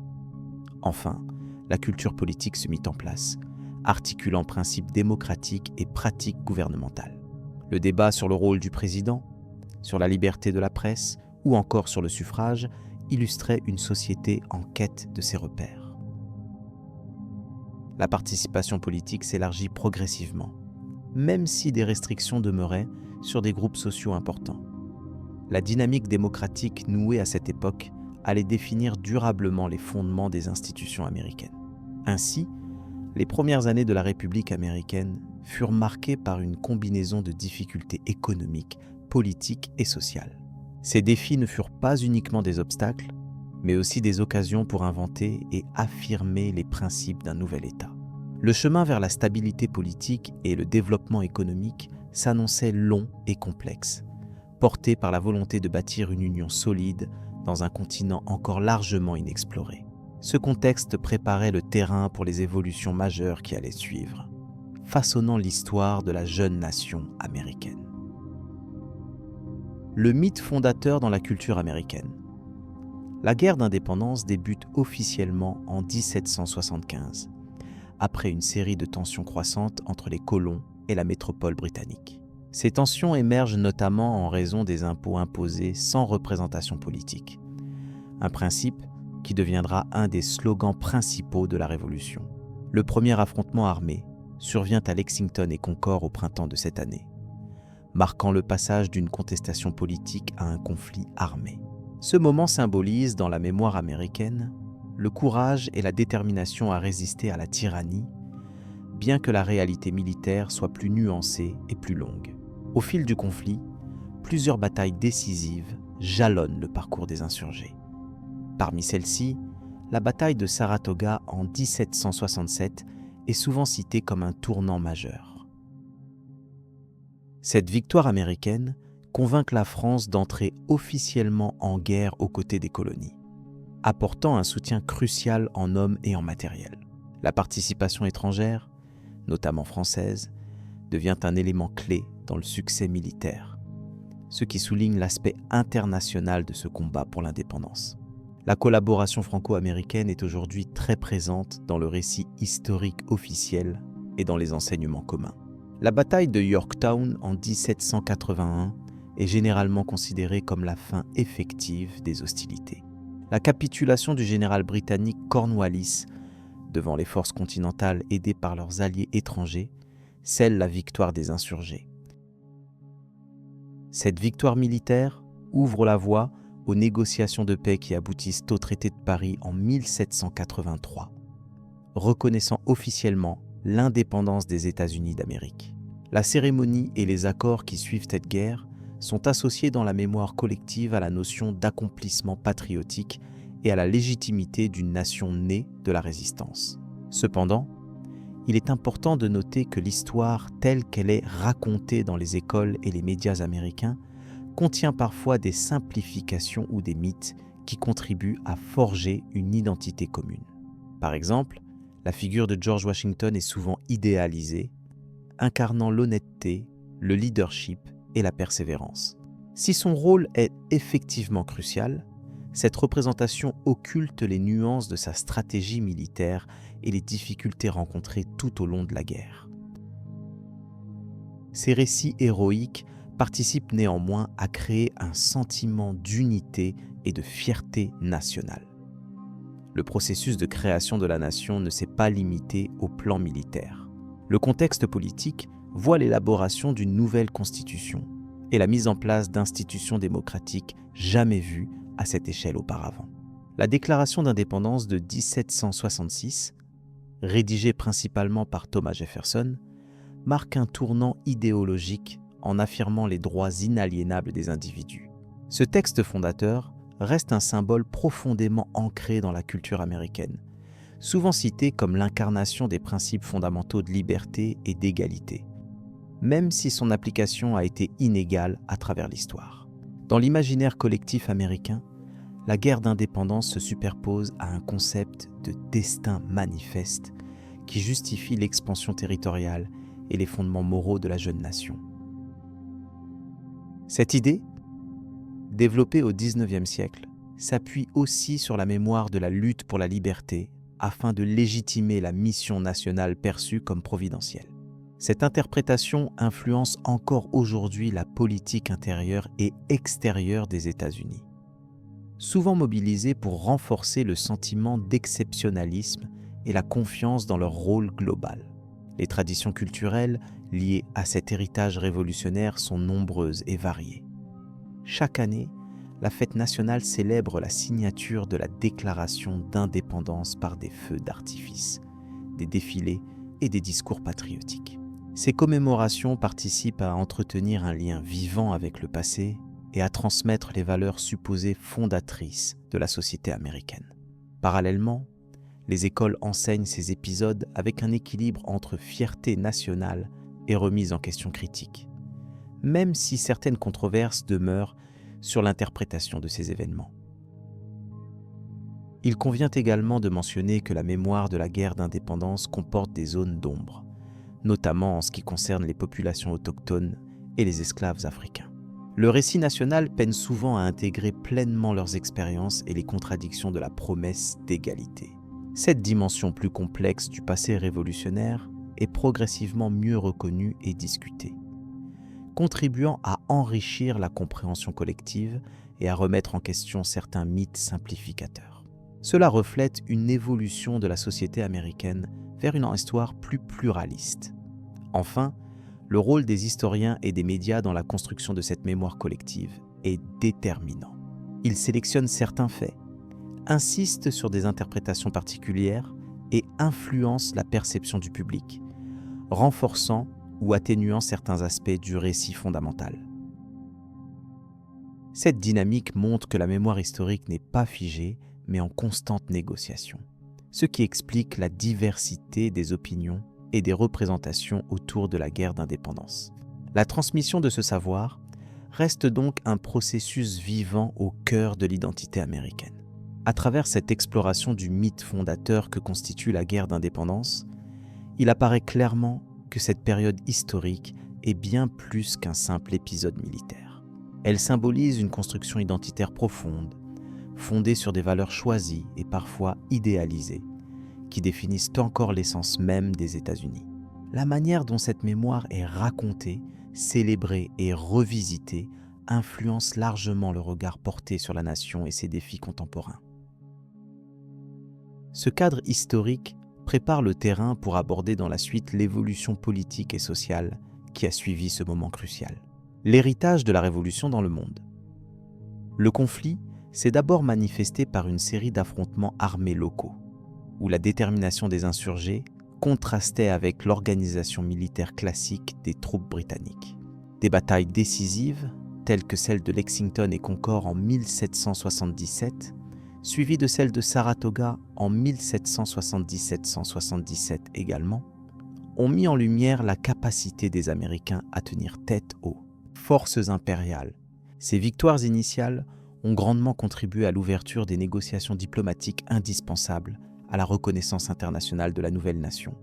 Enfin, la culture politique se mit en place, articulant principes démocratiques et pratiques gouvernementales. Le débat sur le rôle du président, sur la liberté de la presse ou encore sur le suffrage illustrait une société en quête de ses repères. La participation politique s'élargit progressivement, même si des restrictions demeuraient sur des groupes sociaux importants. La dynamique démocratique nouée à cette époque allait définir durablement les fondements des institutions américaines. Ainsi, les premières années de la République américaine furent marquées par une combinaison de difficultés économiques, politiques et sociales. Ces défis ne furent pas uniquement des obstacles, mais aussi des occasions pour inventer et affirmer les principes d'un nouvel État. Le chemin vers la stabilité politique et le développement économique s'annonçait long et complexe, porté par la volonté de bâtir une union solide dans un continent encore largement inexploré. Ce contexte préparait le terrain pour les évolutions majeures qui allaient suivre, façonnant l'histoire de la jeune nation américaine. Le mythe fondateur dans la culture américaine. La guerre d'indépendance débute officiellement en 1775, après une série de tensions croissantes entre les colons et la métropole britannique. Ces tensions émergent notamment en raison des impôts imposés sans représentation politique, un principe qui deviendra un des slogans principaux de la Révolution. Le premier affrontement armé survient à Lexington et Concord au printemps de cette année, marquant le passage d'une contestation politique à un conflit armé. Ce moment symbolise, dans la mémoire américaine, le courage et la détermination à résister à la tyrannie, bien que la réalité militaire soit plus nuancée et plus longue. Au fil du conflit, plusieurs batailles décisives jalonnent le parcours des insurgés. Parmi celles-ci, la bataille de Saratoga en 1767 est souvent citée comme un tournant majeur. Cette victoire américaine convainc la France d'entrer officiellement en guerre aux côtés des colonies, apportant un soutien crucial en hommes et en matériel. La participation étrangère, notamment française, devient un élément clé dans le succès militaire, ce qui souligne l'aspect international de ce combat pour l'indépendance. La collaboration franco-américaine est aujourd'hui très présente dans le récit historique officiel et dans les enseignements communs. La bataille de Yorktown en 1781 est généralement considérée comme la fin effective des hostilités. La capitulation du général britannique Cornwallis devant les forces continentales aidées par leurs alliés étrangers scelle la victoire des insurgés. Cette victoire militaire ouvre la voie aux négociations de paix qui aboutissent au traité de Paris en 1783, reconnaissant officiellement l'indépendance des États-Unis d'Amérique. La cérémonie et les accords qui suivent cette guerre sont associés dans la mémoire collective à la notion d'accomplissement patriotique et à la légitimité d'une nation née de la résistance. Cependant, il est important de noter que l'histoire telle qu'elle est racontée dans les écoles et les médias américains contient parfois des simplifications ou des mythes qui contribuent à forger une identité commune. Par exemple, la figure de George Washington est souvent idéalisée, incarnant l'honnêteté, le leadership et la persévérance. Si son rôle est effectivement crucial, cette représentation occulte les nuances de sa stratégie militaire et les difficultés rencontrées tout au long de la guerre. Ces récits héroïques participent néanmoins à créer un sentiment d'unité et de fierté nationale. Le processus de création de la nation ne s'est pas limité au plan militaire. Le contexte politique voit l'élaboration d'une nouvelle constitution et la mise en place d'institutions démocratiques jamais vues à cette échelle auparavant. La déclaration d'indépendance de 1766, rédigée principalement par Thomas Jefferson, marque un tournant idéologique en affirmant les droits inaliénables des individus. Ce texte fondateur reste un symbole profondément ancré dans la culture américaine, souvent cité comme l'incarnation des principes fondamentaux de liberté et d'égalité, même si son application a été inégale à travers l'histoire. Dans l'imaginaire collectif américain, la guerre d'indépendance se superpose à un concept de destin manifeste qui justifie l'expansion territoriale et les fondements moraux de la jeune nation. Cette idée, développée au XIXe siècle, s'appuie aussi sur la mémoire de la lutte pour la liberté afin de légitimer la mission nationale perçue comme providentielle. Cette interprétation influence encore aujourd'hui la politique intérieure et extérieure des États-Unis, souvent mobilisés pour renforcer le sentiment d'exceptionnalisme et la confiance dans leur rôle global. Les traditions culturelles liées à cet héritage révolutionnaire sont nombreuses et variées. Chaque année, la fête nationale célèbre la signature de la déclaration d'indépendance par des feux d'artifice, des défilés et des discours patriotiques. Ces commémorations participent à entretenir un lien vivant avec le passé et à transmettre les valeurs supposées fondatrices de la société américaine. Parallèlement, les écoles enseignent ces épisodes avec un équilibre entre fierté nationale et remise en question critique, même si certaines controverses demeurent sur l'interprétation de ces événements. Il convient également de mentionner que la mémoire de la guerre d'indépendance comporte des zones d'ombre, notamment en ce qui concerne les populations autochtones et les esclaves africains. Le récit national peine souvent à intégrer pleinement leurs expériences et les contradictions de la promesse d'égalité. Cette dimension plus complexe du passé révolutionnaire est progressivement mieux reconnue et discutée, contribuant à enrichir la compréhension collective et à remettre en question certains mythes simplificateurs. Cela reflète une évolution de la société américaine vers une histoire plus pluraliste. Enfin, le rôle des historiens et des médias dans la construction de cette mémoire collective est déterminant. Ils sélectionnent certains faits, insistent sur des interprétations particulières et influencent la perception du public, renforçant ou atténuant certains aspects du récit fondamental. Cette dynamique montre que la mémoire historique n'est pas figée, mais en constante négociation, ce qui explique la diversité des opinions et des représentations autour de la guerre d'indépendance. La transmission de ce savoir reste donc un processus vivant au cœur de l'identité américaine. À travers cette exploration du mythe fondateur que constitue la guerre d'indépendance, il apparaît clairement que cette période historique est bien plus qu'un simple épisode militaire. Elle symbolise une construction identitaire profonde, fondée sur des valeurs choisies et parfois idéalisées, qui définissent encore l'essence même des États-Unis. La manière dont cette mémoire est racontée, célébrée et revisitée influence largement le regard porté sur la nation et ses défis contemporains. Ce cadre historique prépare le terrain pour aborder dans la suite l'évolution politique et sociale qui a suivi ce moment crucial. L'héritage de la Révolution dans le monde. Le conflit s'est d'abord manifesté par une série d'affrontements armés locaux, où la détermination des insurgés contrastait avec l'organisation militaire classique des troupes britanniques. Des batailles décisives, telles que celle de Lexington et Concord en 1777, suivies de celle de Saratoga en 1777-177 également, ont mis en lumière la capacité des Américains à tenir tête aux forces impériales. Ces victoires initiales ont grandement contribué à l'ouverture des négociations diplomatiques indispensables à la reconnaissance internationale de la nouvelle nation.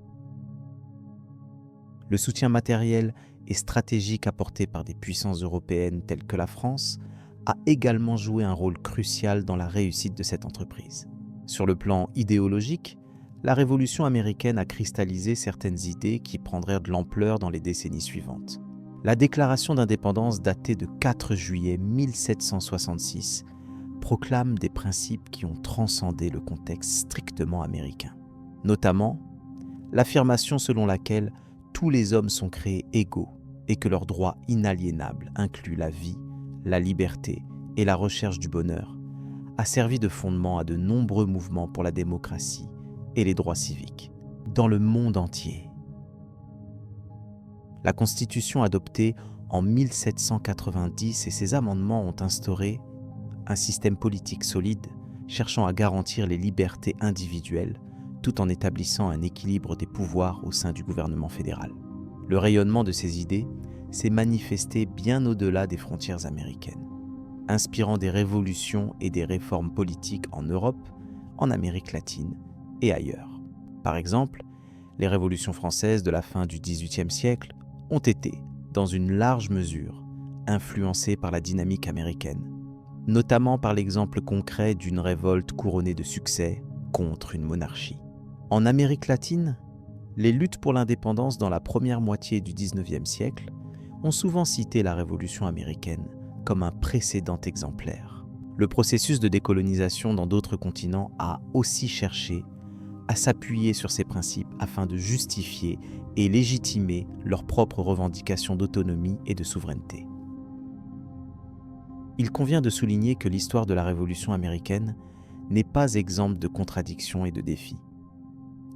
Le soutien matériel et stratégique apporté par des puissances européennes telles que la France a également joué un rôle crucial dans la réussite de cette entreprise. Sur le plan idéologique, la Révolution américaine a cristallisé certaines idées qui prendraient de l'ampleur dans les décennies suivantes. La déclaration d'indépendance datée de 4 juillet 1766 proclame des principes qui ont transcendé le contexte strictement américain. Notamment, l'affirmation selon laquelle tous les hommes sont créés égaux et que leurs droits inaliénables incluent la vie, la liberté et la recherche du bonheur, a servi de fondement à de nombreux mouvements pour la démocratie et les droits civiques dans le monde entier. La Constitution adoptée en 1790 et ses amendements ont instauré un système politique solide cherchant à garantir les libertés individuelles tout en établissant un équilibre des pouvoirs au sein du gouvernement fédéral. Le rayonnement de ces idées s'est manifesté bien au-delà des frontières américaines, inspirant des révolutions et des réformes politiques en Europe, en Amérique latine et ailleurs. Par exemple, les révolutions françaises de la fin du XVIIIe siècle ont été, dans une large mesure, influencées par la dynamique américaine, notamment par l'exemple concret d'une révolte couronnée de succès contre une monarchie. En Amérique latine, les luttes pour l'indépendance dans la première moitié du XIXe siècle ont souvent cité la Révolution américaine comme un précédent exemplaire. Le processus de décolonisation dans d'autres continents a aussi cherché à s'appuyer sur ces principes afin de justifier et légitimer leurs propres revendications d'autonomie et de souveraineté. Il convient de souligner que l'histoire de la Révolution américaine n'est pas exempte de contradictions et de défis.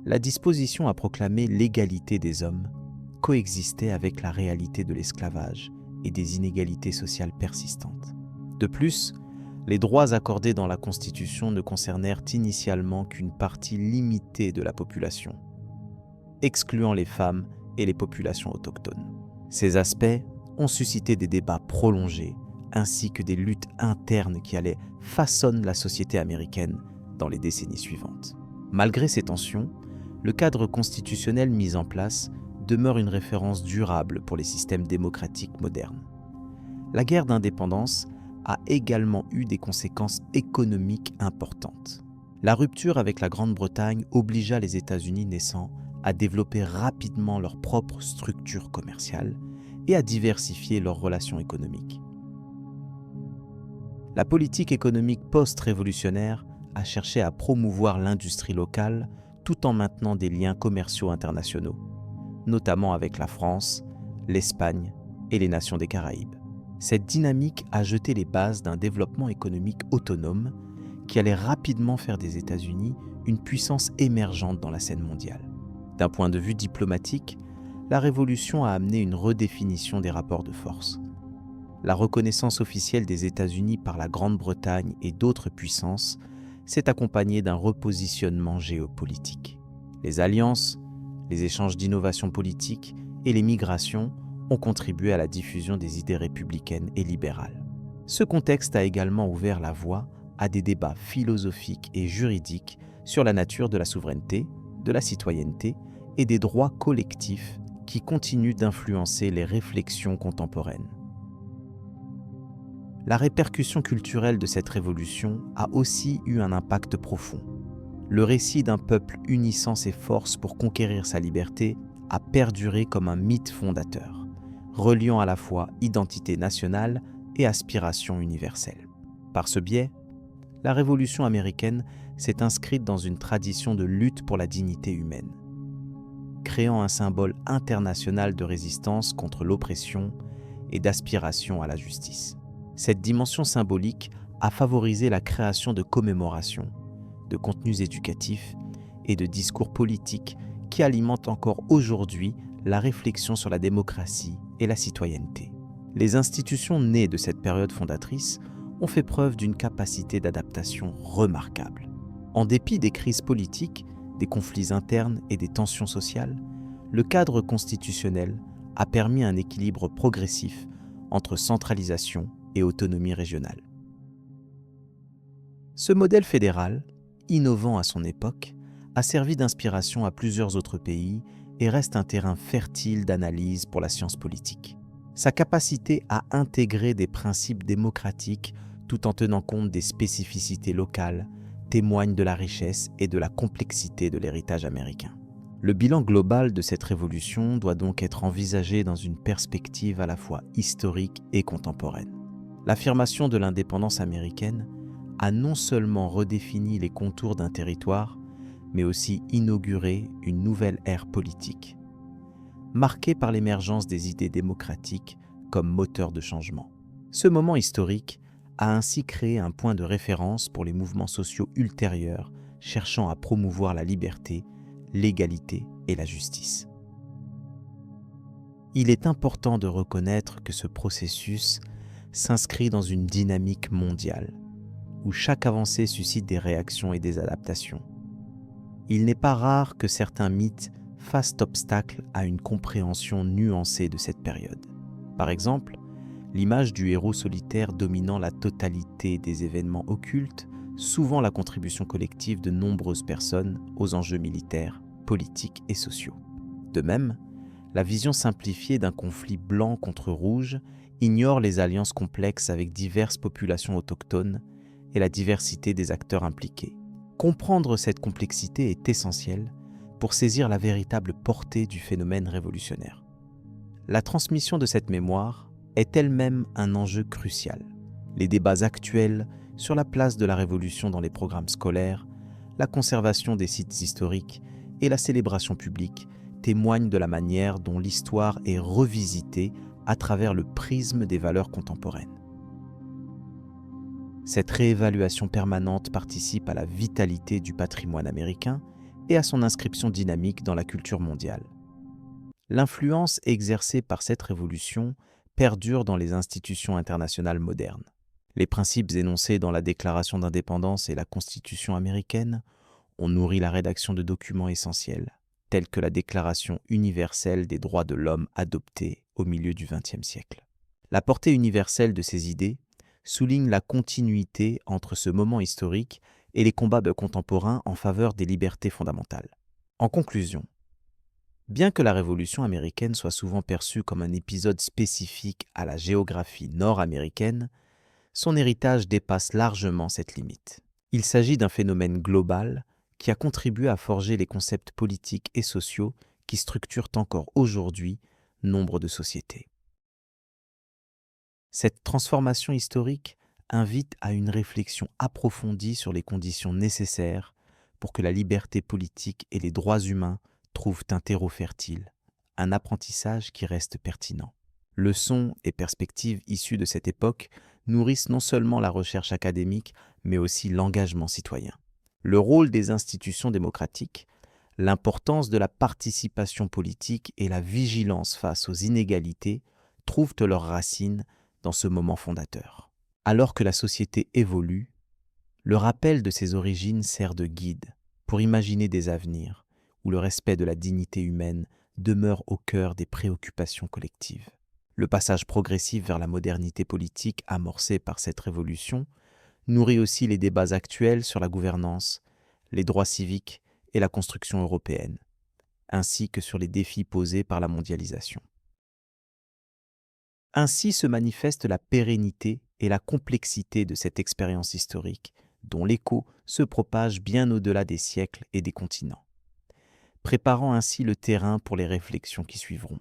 La disposition à proclamer l'égalité des hommes coexistait avec la réalité de l'esclavage et des inégalités sociales persistantes. De plus, les droits accordés dans la Constitution ne concernèrent initialement qu'une partie limitée de la population, excluant les femmes et les populations autochtones. Ces aspects ont suscité des débats prolongés ainsi que des luttes internes qui allaient façonner la société américaine dans les décennies suivantes. Malgré ces tensions, le cadre constitutionnel mis en place demeure une référence durable pour les systèmes démocratiques modernes. La guerre d'indépendance a également eu des conséquences économiques importantes. La rupture avec la Grande-Bretagne obligea les États-Unis naissants à développer rapidement leur propre structure commerciale et à diversifier leurs relations économiques. La politique économique post-révolutionnaire a cherché à promouvoir l'industrie locale tout en maintenant des liens commerciaux internationaux, notamment avec la France, l'Espagne et les nations des Caraïbes. Cette dynamique a jeté les bases d'un développement économique autonome qui allait rapidement faire des États-Unis une puissance émergente dans la scène mondiale. D'un point de vue diplomatique, la Révolution a amené une redéfinition des rapports de force. La reconnaissance officielle des États-Unis par la Grande-Bretagne et d'autres puissances s'est accompagnée d'un repositionnement géopolitique. Les alliances, les échanges d'innovations politiques et les migrations ont contribué à la diffusion des idées républicaines et libérales. Ce contexte a également ouvert la voie à des débats philosophiques et juridiques sur la nature de la souveraineté, de la citoyenneté et des droits collectifs qui continuent d'influencer les réflexions contemporaines. La répercussion culturelle de cette révolution a aussi eu un impact profond. Le récit d'un peuple unissant ses forces pour conquérir sa liberté a perduré comme un mythe fondateur, reliant à la fois identité nationale et aspiration universelle. Par ce biais, la Révolution américaine s'est inscrite dans une tradition de lutte pour la dignité humaine, créant un symbole international de résistance contre l'oppression et d'aspiration à la justice. Cette dimension symbolique a favorisé la création de commémorations, de contenus éducatifs et de discours politiques qui alimentent encore aujourd'hui la réflexion sur la démocratie et la citoyenneté. Les institutions nées de cette période fondatrice ont fait preuve d'une capacité d'adaptation remarquable. En dépit des crises politiques, des conflits internes et des tensions sociales, le cadre constitutionnel a permis un équilibre progressif entre centralisation et autonomie régionale. Ce modèle fédéral, innovant à son époque, a servi d'inspiration à plusieurs autres pays et reste un terrain fertile d'analyse pour la science politique. Sa capacité à intégrer des principes démocratiques tout en tenant compte des spécificités locales témoigne de la richesse et de la complexité de l'héritage américain. Le bilan global de cette révolution doit donc être envisagé dans une perspective à la fois historique et contemporaine. L'affirmation de l'indépendance américaine a non seulement redéfini les contours d'un territoire, mais aussi inauguré une nouvelle ère politique, marquée par l'émergence des idées démocratiques comme moteur de changement. Ce moment historique a ainsi créé un point de référence pour les mouvements sociaux ultérieurs cherchant à promouvoir la liberté, l'égalité et la justice. Il est important de reconnaître que ce processus s'inscrit dans une dynamique mondiale, où chaque avancée suscite des réactions et des adaptations. Il n'est pas rare que certains mythes fassent obstacle à une compréhension nuancée de cette période. Par exemple, l'image du héros solitaire dominant la totalité des événements occulte souvent la contribution collective de nombreuses personnes aux enjeux militaires, politiques et sociaux. De même, la vision simplifiée d'un conflit blanc contre rouge ignore les alliances complexes avec diverses populations autochtones et la diversité des acteurs impliqués. Comprendre cette complexité est essentiel pour saisir la véritable portée du phénomène révolutionnaire. La transmission de cette mémoire est elle-même un enjeu crucial. Les débats actuels sur la place de la Révolution dans les programmes scolaires, la conservation des sites historiques et la célébration publique témoignent de la manière dont l'histoire est revisitée à travers le prisme des valeurs contemporaines. Cette réévaluation permanente participe à la vitalité du patrimoine américain et à son inscription dynamique dans la culture mondiale. L'influence exercée par cette révolution perdure dans les institutions internationales modernes. Les principes énoncés dans la Déclaration d'indépendance et la Constitution américaine ont nourri la rédaction de documents essentiels, tels que la Déclaration universelle des droits de l'homme adoptée au milieu du XXe siècle. La portée universelle de ces idées souligne la continuité entre ce moment historique et les combats contemporains en faveur des libertés fondamentales. En conclusion, bien que la Révolution américaine soit souvent perçue comme un épisode spécifique à la géographie nord-américaine, son héritage dépasse largement cette limite. Il s'agit d'un phénomène global qui a contribué à forger les concepts politiques et sociaux qui structurent encore aujourd'hui nombre de sociétés. Cette transformation historique invite à une réflexion approfondie sur les conditions nécessaires pour que la liberté politique et les droits humains trouvent un terreau fertile, un apprentissage qui reste pertinent. Leçons et perspectives issues de cette époque nourrissent non seulement la recherche académique, mais aussi l'engagement citoyen. Le rôle des institutions démocratiques, l'importance de la participation politique et la vigilance face aux inégalités trouvent leurs racines dans ce moment fondateur. Alors que la société évolue, le rappel de ses origines sert de guide pour imaginer des avenirs où le respect de la dignité humaine demeure au cœur des préoccupations collectives. Le passage progressif vers la modernité politique amorcé par cette révolution nourrit aussi les débats actuels sur la gouvernance, les droits civiques et la construction européenne, ainsi que sur les défis posés par la mondialisation. Ainsi se manifeste la pérennité et la complexité de cette expérience historique, dont l'écho se propage bien au-delà des siècles et des continents. préparant ainsi le terrain pour les réflexions qui suivront.